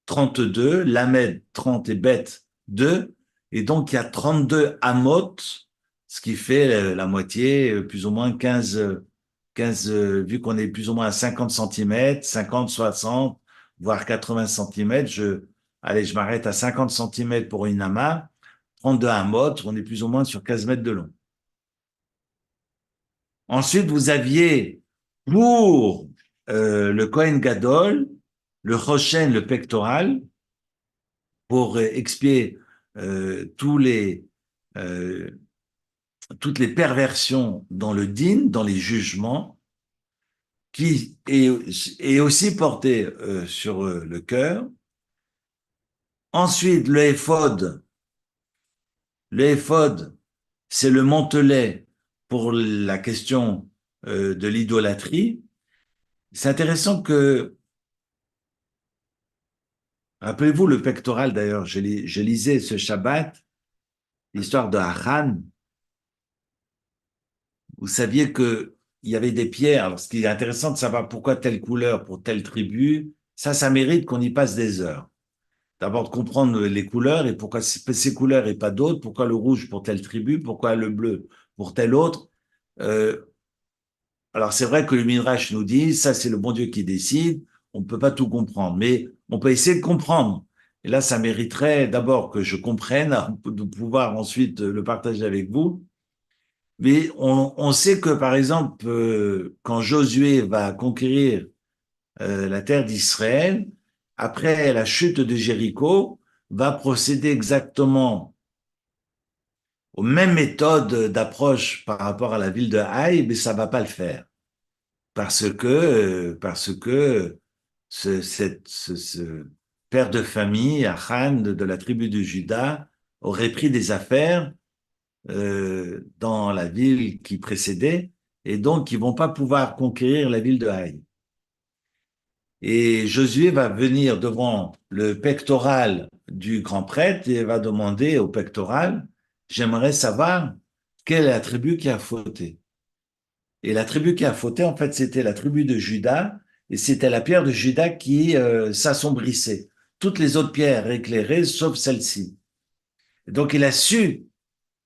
Speaker 1: 32, lamed 30 et bête 2, et donc il y a 32 amotes, ce qui fait la moitié, plus ou moins 15 vu qu'on est plus ou moins à 50 cm, 50, 60, voire 80 cm, allez, je m'arrête à 50 cm pour une amas, 32 amotes, on est plus ou moins sur 15 mètres de long. Ensuite, vous aviez pour le Kohen Gadol, le Choshen, le pectoral, pour expier euh, tous les, euh, toutes les perversions dans le din, dans les jugements, qui est aussi porté sur le cœur. Ensuite, le éphod, c'est le mantelet pour la question de l'idolâtrie. C'est intéressant que, rappelez-vous le pectoral d'ailleurs, je lisais ce Shabbat, l'histoire de Achan. Vous saviez que il y avait des pierres. Alors, ce qui est intéressant de savoir pourquoi telle couleur pour telle tribu, ça mérite qu'on y passe des heures. D'abord, de comprendre les couleurs et pourquoi ces couleurs et pas d'autres, pourquoi le rouge pour telle tribu, pourquoi le bleu pour telle autre. Euh, alors, c'est vrai que le Midrash nous dit, ça, c'est le bon Dieu qui décide, on ne peut pas tout comprendre, mais on peut essayer de comprendre. Et là, ça mériterait d'abord que je comprenne, de pouvoir ensuite le partager avec vous. Mais on sait que, par exemple, quand Josué va conquérir la terre d'Israël, après la chute de Jéricho, va procéder exactement aux mêmes méthodes d'approche par rapport à la ville de Haï, mais ça va pas le faire. Parce que ce père de famille, Achan, de la tribu de Juda, aurait pris des affaires dans la ville qui précédait, et donc ils vont pas pouvoir conquérir la ville de Haï. Et Josué va venir devant le pectoral du grand prêtre et va demander au pectoral, j'aimerais savoir quelle est la tribu qui a fauté. Et la tribu qui a fauté, en fait, c'était la tribu de Juda, et c'était la pierre de Juda qui s'assombrissait. Toutes les autres pierres éclairaient, sauf celle-ci. Donc il a su,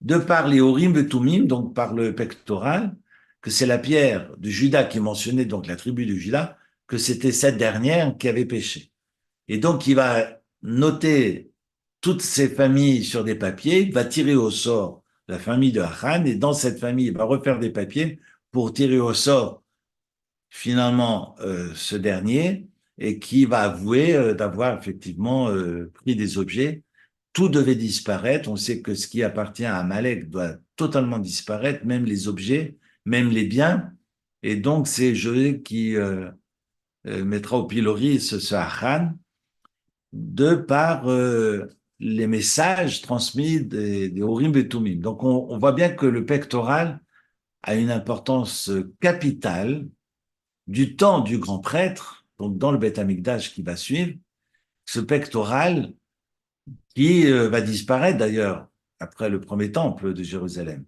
Speaker 1: de par les Urim et Tumim, donc par le pectoral, que c'est la pierre de Juda qui mentionnait donc la tribu de Juda, que c'était cette dernière qui avait péché. Et donc, il va noter toutes ces familles sur des papiers, il va tirer au sort la famille de Han, et dans cette famille, il va refaire des papiers pour tirer au sort finalement ce dernier, et qui va avouer d'avoir effectivement pris des objets. Tout devait disparaître. On sait que ce qui appartient à Amalek doit totalement disparaître, même les objets, même les biens. Et donc, c'est Josué qui mettra au pilori ce Achan de par les messages transmis des Urim et Tumim. Donc, on voit bien que le pectoral a une importance capitale du temps du grand prêtre, donc dans le Beth Amikdash qui va suivre, ce pectoral qui va disparaître d'ailleurs après le premier temple de Jérusalem.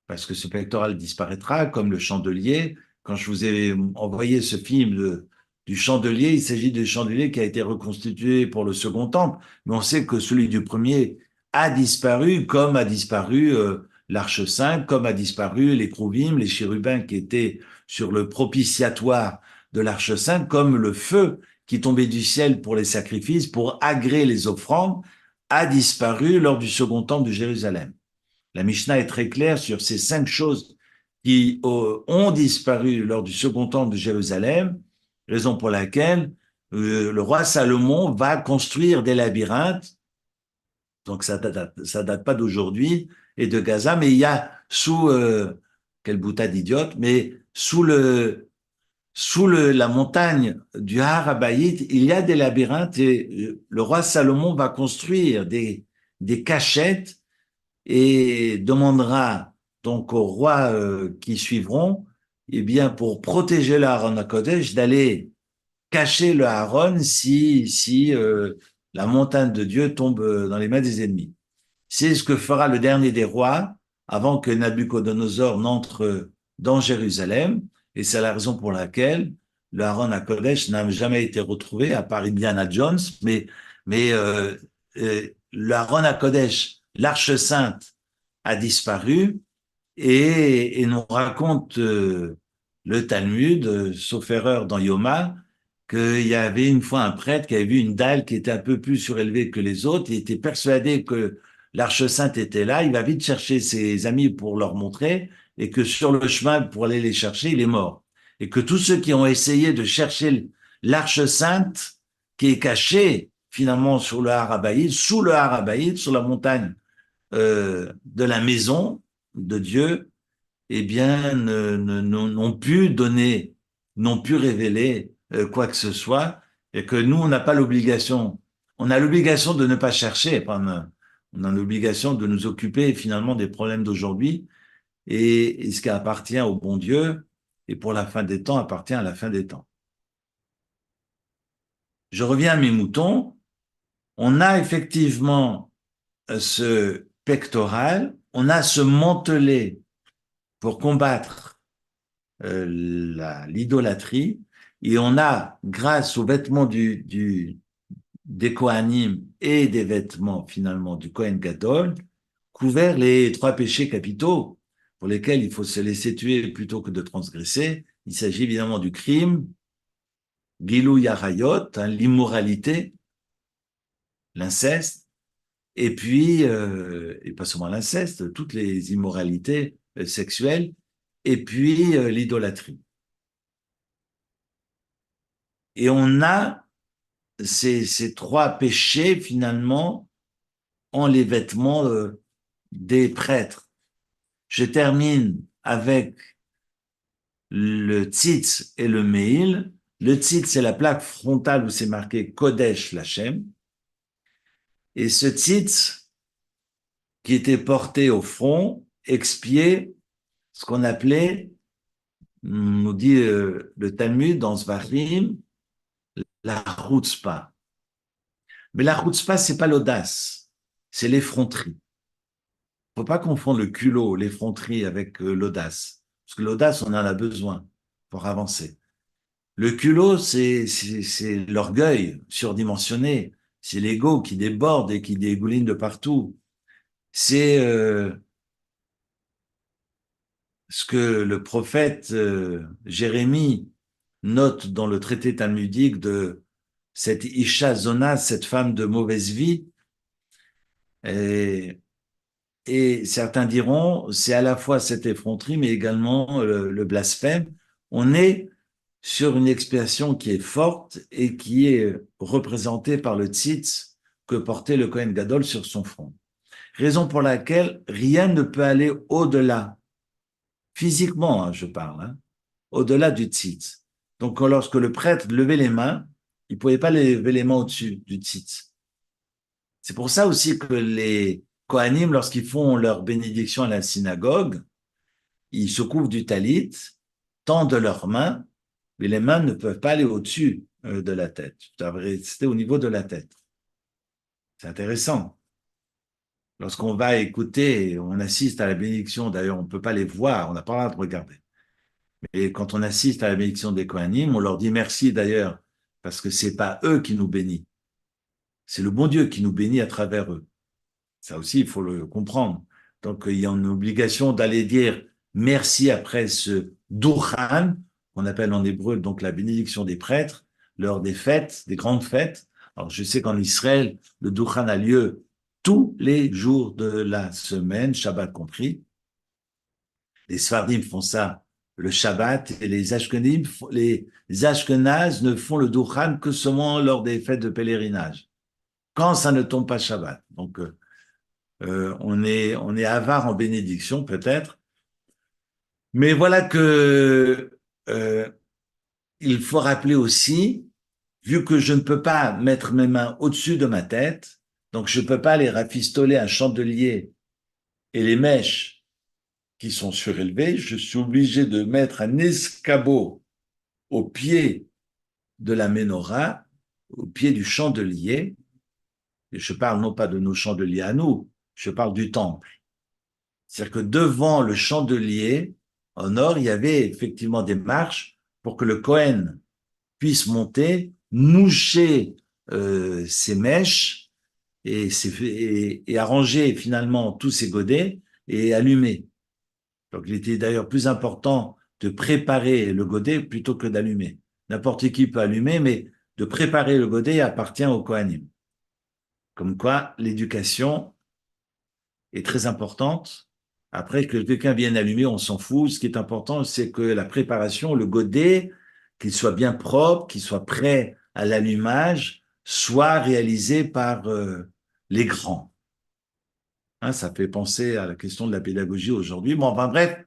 Speaker 1: Parce que ce pectoral disparaîtra comme le chandelier. Quand je vous ai envoyé ce film du chandelier, il s'agit du chandelier qui a été reconstitué pour le second temple, mais on sait que celui du premier a disparu, comme a disparu l'Arche sainte, comme a disparu les Krouvim, les chérubins qui étaient sur le propitiatoire de l'Arche sainte, comme le feu qui tombait du ciel pour les sacrifices, pour agréer les offrandes, a disparu lors du second temple de Jérusalem. La Mishnah est très claire sur ces 5 choses qui ont disparu lors du second temple de Jérusalem, raison pour laquelle le roi Salomon va construire des labyrinthes. Donc ça date pas d'aujourd'hui et de Gaza, mais il y a sous quelle boutade idiote, mais la montagne du Har Habayit, il y a des labyrinthes, et le roi Salomon va construire des cachettes et demandera donc aux rois qui suivront, eh bien, pour protéger le Aaron HaKodesh, d'aller cacher le Aaron si la montagne de Dieu tombe dans les mains des ennemis. C'est ce que fera le dernier des rois avant que Nabucodonosor n'entre dans Jérusalem, et c'est la raison pour laquelle le Aaron HaKodesh n'a jamais été retrouvé, à part Indiana Jones, mais le Aaron HaKodesh, l'Arche sainte, a disparu, et nous raconte le Talmud, sauf erreur dans Yoma, qu'il y avait une fois un prêtre qui avait vu une dalle qui était un peu plus surélevée que les autres. Il était persuadé que l'Arche sainte était là. Il va vite chercher ses amis pour leur montrer, et que sur le chemin pour aller les chercher, il est mort. Et que tous ceux qui ont essayé de chercher l'Arche sainte, qui est cachée finalement sur le Har Habayit, sous le Har Habayit, sur la montagne de la maison de Dieu, eh bien, n'ont pu donner, n'ont pu révéler quoi que ce soit, et que nous, on n'a pas l'obligation, on a l'obligation de ne pas chercher, on a l'obligation de nous occuper finalement des problèmes d'aujourd'hui, et ce qui appartient au bon Dieu, et pour la fin des temps, appartient à la fin des temps. Je reviens à mes moutons. On a effectivement ce pectoral, on a ce mantelet pour combattre l'idolâtrie, et on a, grâce aux vêtements des Kohanim et des vêtements finalement du Kohen Gadol, couvert les 3 péchés capitaux pour lesquels il faut se laisser tuer plutôt que de transgresser. Il s'agit évidemment du crime, Gilou Yarayot, hein, l'immoralité, l'inceste, et puis, et pas seulement l'inceste, toutes les immoralités sexuelles, et puis l'idolâtrie. Et on a ces 3 péchés, finalement, en les vêtements des prêtres. Je termine avec le tzitz et le meil. Le tzitz, c'est la plaque frontale où c'est marqué Kodesh Lachem. Et ce tzitz, qui était porté au front, expiait ce qu'on appelait, nous dit le Talmud dans Zvachim, la chutzpah. Mais la chutzpah, c'est pas l'audace, c'est l'effronterie. Faut pas confondre le culot, l'effronterie avec l'audace. Parce que l'audace, on en a besoin pour avancer. Le culot, c'est l'orgueil surdimensionné. C'est l'ego qui déborde et qui dégouline de partout. C'est ce que le prophète Jérémie note dans le traité talmudique de cette Isha Zona, cette femme de mauvaise vie. Et, et certains diront, c'est à la fois cette effronterie, mais également le blasphème. On est sur une expiation qui est forte et qui est représentée par le tzitz que portait le Kohen Gadol sur son front. Raison pour laquelle rien ne peut aller au-delà, physiquement, hein, je parle, hein, au-delà du tzitz. Donc, lorsque le prêtre levait les mains, il ne pouvait pas lever les mains au-dessus du tzitz. C'est pour ça aussi que les Kohanim, lorsqu'ils font leur bénédiction à la synagogue, ils se couvrent du talit, tendent leurs mains, mais les mains ne peuvent pas aller au-dessus de la tête. Ça doit rester au niveau de la tête. C'est intéressant. Lorsqu'on va écouter, on assiste à la bénédiction, d'ailleurs on ne peut pas les voir, on n'a pas le droit de regarder. Mais quand on assiste à la bénédiction des Kohanim, on leur dit merci d'ailleurs, parce que c'est pas eux qui nous bénissent, c'est le bon Dieu qui nous bénit à travers eux. Ça aussi, il faut le comprendre. Donc, il y a une obligation d'aller dire merci après ce Duchan, qu'on appelle en hébreu donc la bénédiction des prêtres, lors des fêtes, des grandes fêtes. Alors, je sais qu'en Israël, le Duchan a lieu tous les jours de la semaine, Shabbat compris. Les Sfardim font ça le Shabbat et les Ashkenazes ne font le Duchan que seulement lors des fêtes de pèlerinage, quand ça ne tombe pas Shabbat. Donc, on est avare en bénédiction peut-être, mais voilà que il faut rappeler aussi, vu que je ne peux pas mettre mes mains au-dessus de ma tête, donc je ne peux pas les rafistoler un chandelier et les mèches qui sont surélevées, je suis obligé de mettre un escabeau au pied de la menorah, au pied du chandelier, et je parle non pas de nos chandeliers à nous, je parle du temple. C'est-à-dire que devant le chandelier, en or, il y avait effectivement des marches pour que le Kohen puisse monter, moucher ses mèches et arranger finalement tous ses godets et allumer. Donc il était d'ailleurs plus important de préparer le godet plutôt que d'allumer. N'importe qui peut allumer, mais de préparer le godet appartient au Kohanim. Comme quoi, l'éducation est très importante. Après, que quelqu'un vienne allumer, on s'en fout. Ce qui est important, c'est que la préparation, le godet, qu'il soit bien propre, qu'il soit prêt à l'allumage, soit réalisé par les grands. Hein, ça fait penser à la question de la pédagogie aujourd'hui. Bon, enfin bref,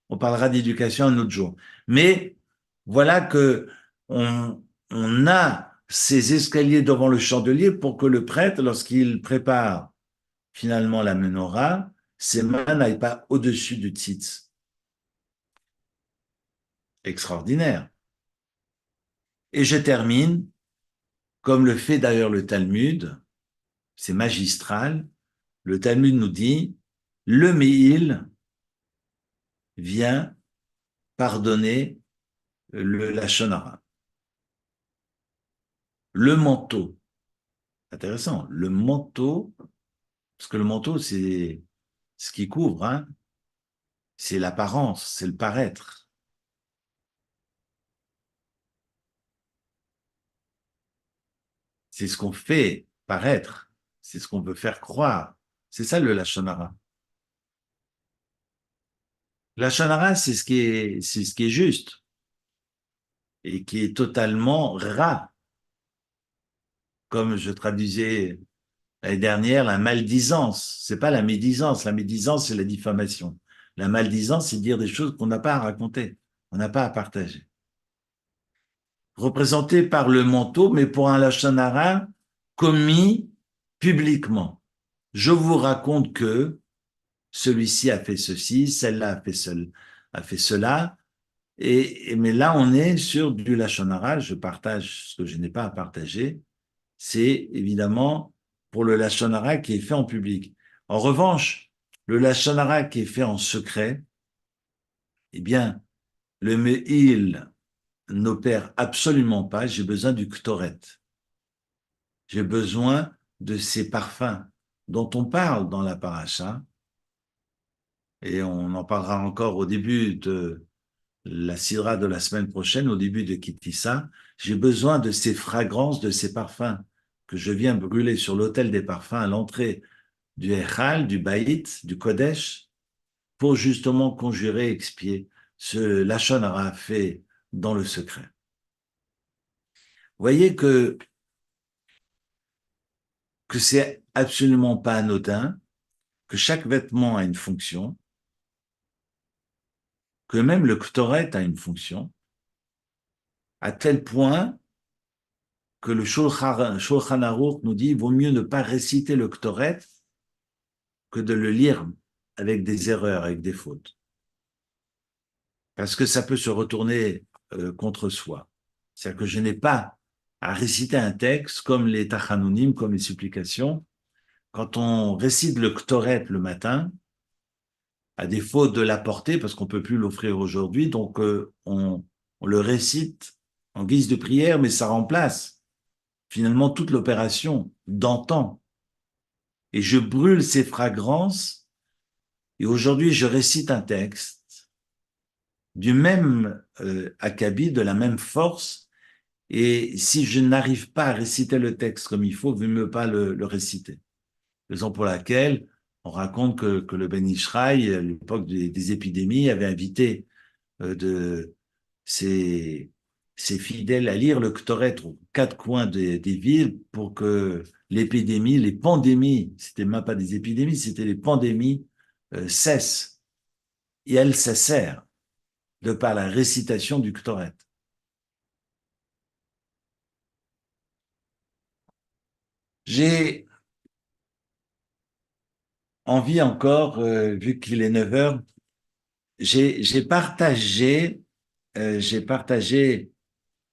Speaker 1: on parlera d'éducation un autre jour. Mais voilà que on a ces escaliers devant le chandelier pour que le prêtre, lorsqu'il prépare finalement la menorah, ses mains n'aillent pas au-dessus du tzitz. Extraordinaire. Et je termine, comme le fait d'ailleurs le Talmud, c'est magistral, le Talmud nous dit, le Me'il vient pardonner le Lashon Hara. Le manteau, intéressant, le manteau, parce que le manteau, c'est ce qui couvre, hein, c'est l'apparence, c'est le paraître. C'est ce qu'on fait paraître, c'est ce qu'on veut faire croire. C'est ça le Lashon Hara. Lashon Hara, c'est ce qui est juste et qui est totalement rat, comme je traduisais l'année dernière, la maldisance. C'est pas la médisance. La médisance, c'est la diffamation. La maldisance, c'est dire des choses qu'on n'a pas à raconter, on n'a pas à partager. Représenté par le manteau, mais pour un lashon hara commis publiquement. Je vous raconte que celui-ci a fait ceci, celle-là a fait cela, mais là on est sur du lashon hara. Je partage ce que je n'ai pas à partager. C'est évidemment pour le lashon hara qui est fait en public. En revanche, le lashon hara qui est fait en secret, eh bien, le me'il n'opère absolument pas. J'ai besoin du ktoret. J'ai besoin de ces parfums dont on parle dans la paracha, et on en parlera encore au début de la sidra de la semaine prochaine, au début de Kitissa, j'ai besoin de ces fragrances, de ces parfums que je viens brûler sur l'autel des parfums à l'entrée du Echal, du Baït, du Kodesh, pour justement conjurer, expier ce Lachon Hara fait dans le secret. Vous voyez que c'est absolument pas anodin, que chaque vêtement a une fonction, que même le Ktoret a une fonction, à tel point que le Shulchan Aruch nous dit il vaut mieux ne pas réciter le Ktoret que de le lire avec des erreurs, avec des fautes. Parce que ça peut se retourner contre soi. C'est-à-dire que je n'ai pas à réciter un texte comme les Tachanounim, comme les supplications. Quand on récite le Ktoret le matin, à défaut de l'apporter, parce qu'on ne peut plus l'offrir aujourd'hui, donc on le récite en guise de prière, mais ça remplace finalement toute l'opération d'antan. Et je brûle ces fragrances, et aujourd'hui je récite un texte du même acabit, de la même force, et si je n'arrive pas à réciter le texte comme il faut, ne mieux pas le réciter. Raison pour laquelle on raconte que le Ben Ishraï, à l'époque des épidémies, avait invité de ses, ses fidèles à lire le Ktoret aux quatre coins des villes pour que l'épidémie, les pandémies, c'était même pas des épidémies, c'était les pandémies, cessent. Et elles cessèrent de par la récitation du Ktoret. J'ai envie encore, vu qu'il est 9 heures, j'ai partagé,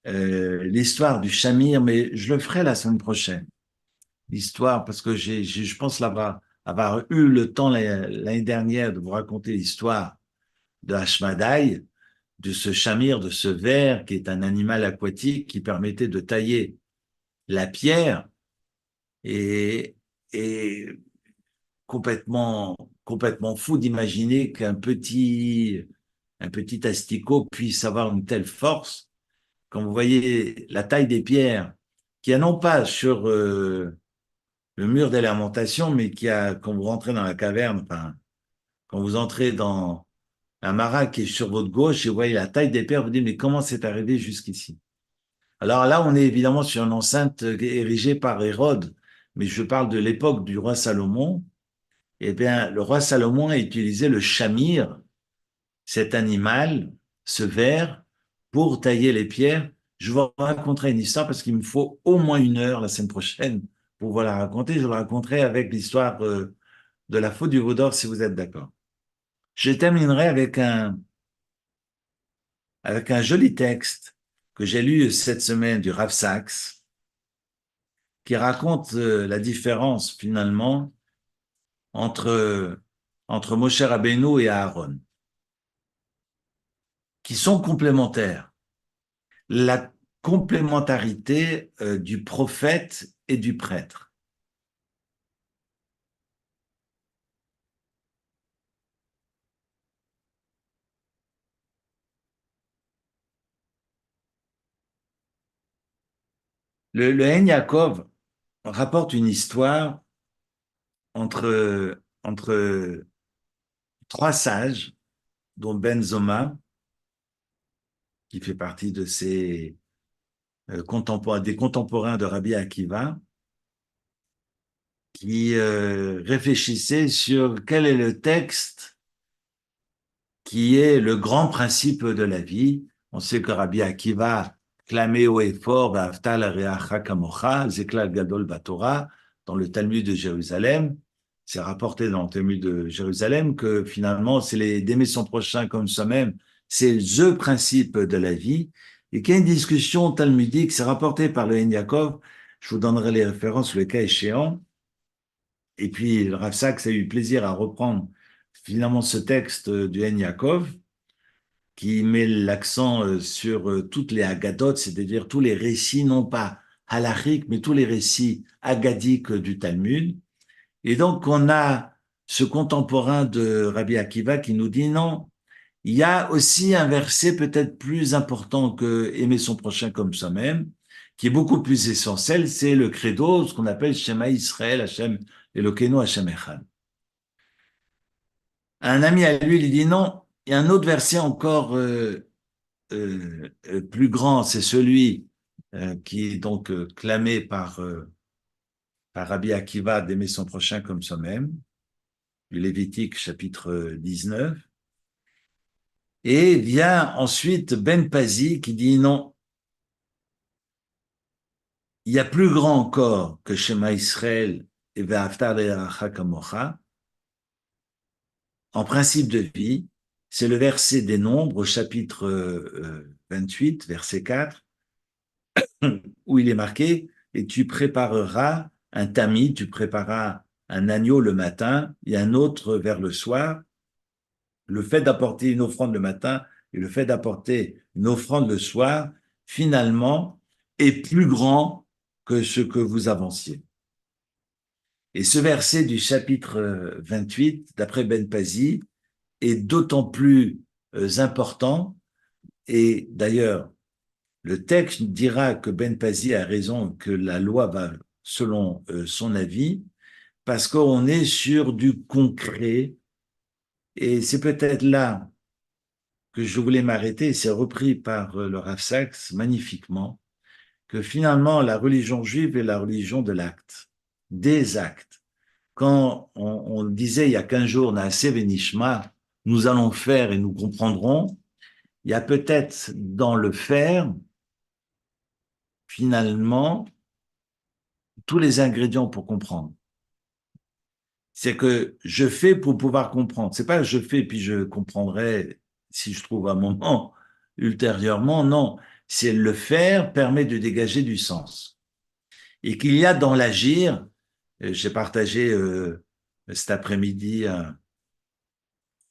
Speaker 1: l'histoire du Shamir, mais je le ferai la semaine prochaine. L'histoire, parce que je pense avoir eu le temps l'année dernière de vous raconter l'histoire de Hashmadaï, de ce Shamir, de ce ver, qui est un animal aquatique qui permettait de tailler la pierre et, et complètement fou d'imaginer un petit asticot puisse avoir une telle force. Quand vous voyez la taille des pierres, qui a non pas sur le mur des lamentations, mais quand vous rentrez dans la caverne, enfin, quand vous entrez dans la mara qui est sur votre gauche et vous voyez la taille des pierres, vous dites, mais comment c'est arrivé jusqu'ici? Alors là, on est évidemment sur une enceinte érigée par Hérode, mais je parle de l'époque du roi Salomon. Eh bien, le roi Salomon a utilisé le shamir, cet animal, ce ver, pour tailler les pierres. Je vous raconterai une histoire parce qu'il me faut au moins 1 heure la semaine prochaine pour vous la raconter. Je vous la raconterai avec l'histoire de la faute du veau d'or, si vous êtes d'accord. Je terminerai avec un joli texte que j'ai lu cette semaine du Rav Sachs, qui raconte la différence finalement entre, entre Moshe Rabbeinu et Aaron, qui sont complémentaires. La complémentarité du prophète et du prêtre. Le Hein Yaakov rapporte une histoire entre trois sages, dont Ben Zoma, qui fait partie de ces des contemporains de Rabbi Akiva, qui réfléchissaient sur quel est le texte qui est le grand principe de la vie. On sait que Rabbi Akiva clamait haut et fort, Va'afta l'reacha kamocha, Zeklal Gadol Batora, dans le Talmud de Jérusalem. C'est rapporté dans le Talmud de Jérusalem que finalement, d'aimer son prochain comme soi-même, c'est le principe de la vie. Et qu'il y a une discussion talmudique, c'est rapporté par le Hein Yaakov, je vous donnerai les références le cas échéant. Et puis, le Rav Sachs a eu plaisir à reprendre finalement ce texte du Hein Yaakov, qui met l'accent sur toutes les agadotes, c'est-à-dire tous les récits, non pas halachiques, mais tous les récits agadiques du Talmud. Et donc, on a ce contemporain de Rabbi Akiva qui nous dit non, Il y a aussi un verset peut-être plus important que aimer son prochain comme soi-même, qui est beaucoup plus essentiel, c'est le credo, ce qu'on appelle Shema Israël, Hashem Elokeinu, Hashem Echad. Un ami à lui, il dit non, il y a un autre verset encore plus grand, c'est celui qui est donc clamé par Rabbi Akiva d'aimer son prochain comme soi-même, du Lévitique chapitre 19. Et vient ensuite Ben Pazi qui dit non, il y a plus grand encore que Shema Israël et Ve'aftar le'eracha kamocha. En principe de vie, c'est le verset des Nombres, au chapitre 28, verset 4, où il est marqué et tu prépareras un tamis, tu prépareras un agneau le matin et un autre vers le soir. Le fait d'apporter une offrande le matin et le fait d'apporter une offrande le soir, finalement, est plus grand que ce que vous avanciez. Et ce verset du chapitre 28, d'après Ben Pazi, est d'autant plus important, et d'ailleurs, le texte dira que Ben Pazi a raison, que la loi va selon son avis, parce qu'on est sur du concret, et c'est peut-être là que je voulais m'arrêter, c'est repris par le Rav Sachs magnifiquement, que finalement la religion juive est la religion de l'acte, des actes. Quand on disait il y a 15 jours, Naaseh Venishma, nous allons faire et nous comprendrons, il y a peut-être dans le faire, finalement, tous les ingrédients pour comprendre. C'est que je fais pour pouvoir comprendre. C'est pas je fais puis je comprendrai si je trouve un moment ultérieurement. Non, c'est le faire permet de dégager du sens. Et qu'il y a dans l'agir, j'ai partagé cet après-midi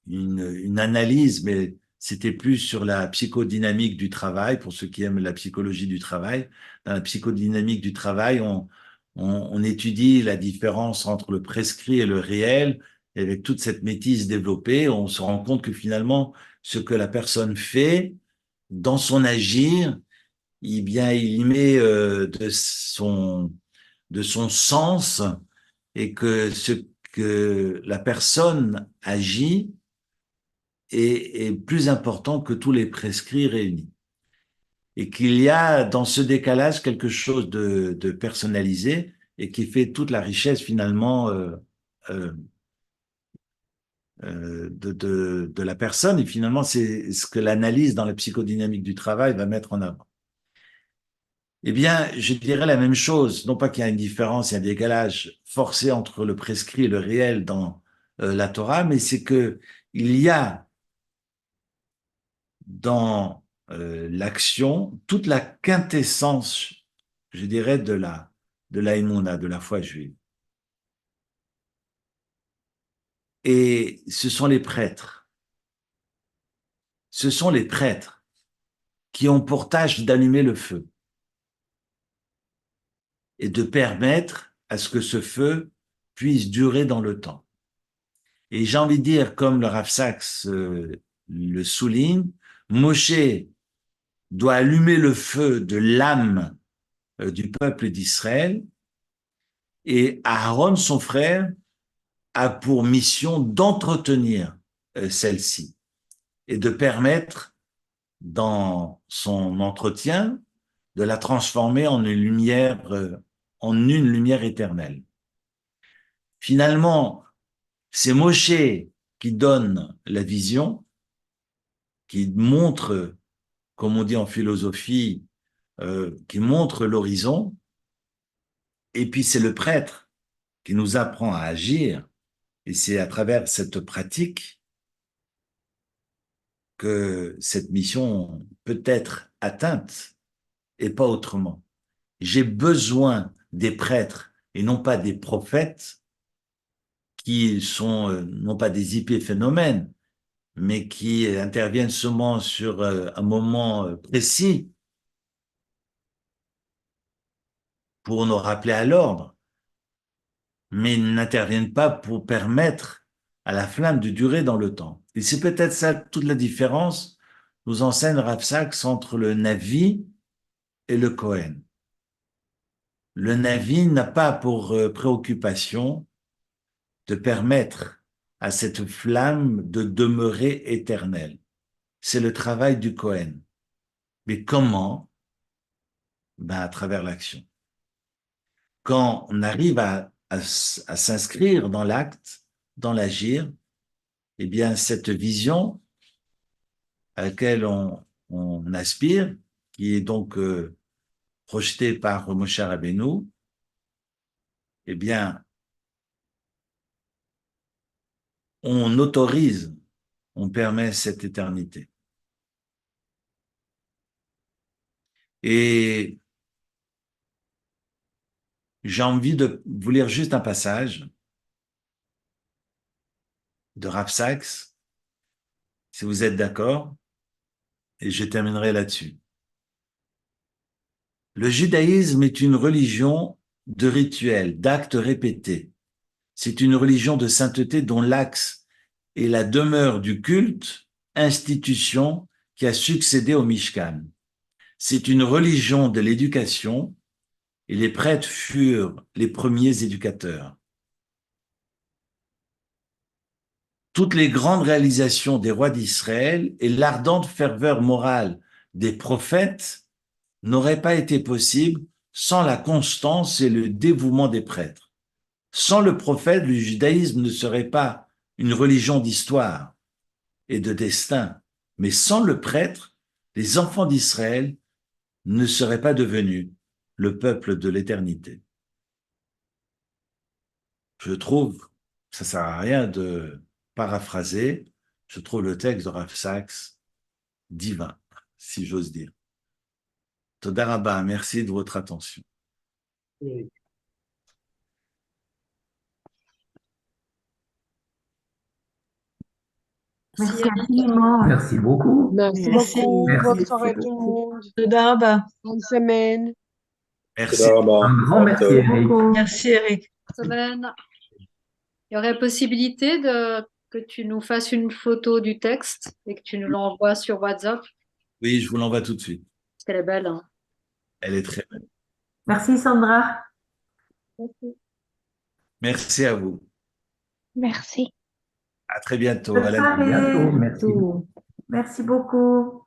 Speaker 1: une analyse, mais c'était plus sur la psychodynamique du travail, pour ceux qui aiment la psychologie du travail. Dans la psychodynamique du travail, on étudie la différence entre le prescrit et le réel, et avec toute cette métisse développée, on se rend compte que finalement, ce que la personne fait dans son agir, eh bien, il y met de son sens, et que ce que la personne agit, est plus important que tous les prescrits réunis. Et qu'il y a dans ce décalage quelque chose de personnalisé et qui fait toute la richesse finalement euh, de la personne. Et finalement, c'est ce que l'analyse dans la psychodynamique du travail va mettre en avant. Eh bien, je dirais la même chose. Non pas qu'il y a une différence, il y a un décalage forcé entre le prescrit et le réel dans la Torah, mais c'est que il y a dans l'action toute la quintessence, je dirais, de la émouna, de la foi juive. Et ce sont les prêtres. Ce sont les prêtres qui ont pour tâche d'allumer le feu et de permettre à ce que ce feu puisse durer dans le temps. Et j'ai envie de dire, comme le Rav Sachs le souligne, Moshe doit allumer le feu de l'âme du peuple d'Israël, et Aaron, son frère, a pour mission d'entretenir celle-ci et de permettre, dans son entretien, de la transformer en une lumière éternelle. Finalement, c'est Moshe qui donne la vision, qui montre, comme on dit en philosophie, qui montre l'horizon, et puis c'est le prêtre qui nous apprend à agir, et c'est à travers cette pratique que cette mission peut être atteinte et pas autrement. J'ai besoin des prêtres et non pas des prophètes qui sont non pas des épiphénomènes, mais qui interviennent seulement sur un moment précis pour nous rappeler à l'ordre, mais n'interviennent pas pour permettre à la flamme de durer dans le temps. Et c'est peut-être ça toute la différence, nous enseigne Rav Saks, entre le Navi et le Kohen. Le Navi n'a pas pour préoccupation de permettre à cette flamme de demeurer éternelle. C'est le travail du Kohen. Mais comment? Ben, à travers l'action. Quand on arrive à s'inscrire dans l'acte, dans l'agir, eh bien, cette vision à laquelle on aspire, qui est donc projetée par Moshe Rabbeinu, eh bien, on autorise, on permet cette éternité. Et j'ai envie de vous lire juste un passage de Rav Saks, si vous êtes d'accord, et je terminerai là-dessus. Le judaïsme est une religion de rituels, d'actes répétés. C'est une religion de sainteté dont l'axe est la demeure du culte, institution qui a succédé au Mishkan. C'est une religion de l'éducation et les prêtres furent les premiers éducateurs. Toutes les grandes réalisations des rois d'Israël et l'ardente ferveur morale des prophètes n'auraient pas été possibles sans la constance et le dévouement des prêtres. Sans le prophète, le judaïsme ne serait pas une religion d'histoire et de destin, mais sans le prêtre, les enfants d'Israël ne seraient pas devenus le peuple de l'éternité. Je trouve, ça sert à rien de paraphraser, je trouve le texte de Rav Saks divin, si j'ose dire. Toda Rabba, merci de votre attention.
Speaker 2: Merci infiniment.
Speaker 3: Merci beaucoup.
Speaker 4: Merci
Speaker 2: Merci.
Speaker 4: beaucoup.
Speaker 3: Merci.
Speaker 4: Bonne soirée tout le monde.
Speaker 2: Toda Rabba.
Speaker 4: Bonne semaine.
Speaker 1: Merci.
Speaker 3: Un grand merci, Eric.
Speaker 2: Merci Eric.
Speaker 5: Semaine. Il y aurait possibilité que tu nous fasses une photo du texte et que tu nous l'envoies sur WhatsApp.
Speaker 1: Oui, je vous l'envoie tout de suite.
Speaker 5: Parce qu'elle est belle, hein.
Speaker 1: Elle est très belle.
Speaker 3: Merci, Sandra.
Speaker 1: Merci à vous.
Speaker 4: Merci.
Speaker 1: À très bientôt.
Speaker 3: Bonne
Speaker 1: À la
Speaker 3: soirée.
Speaker 1: bientôt.
Speaker 3: Merci beaucoup.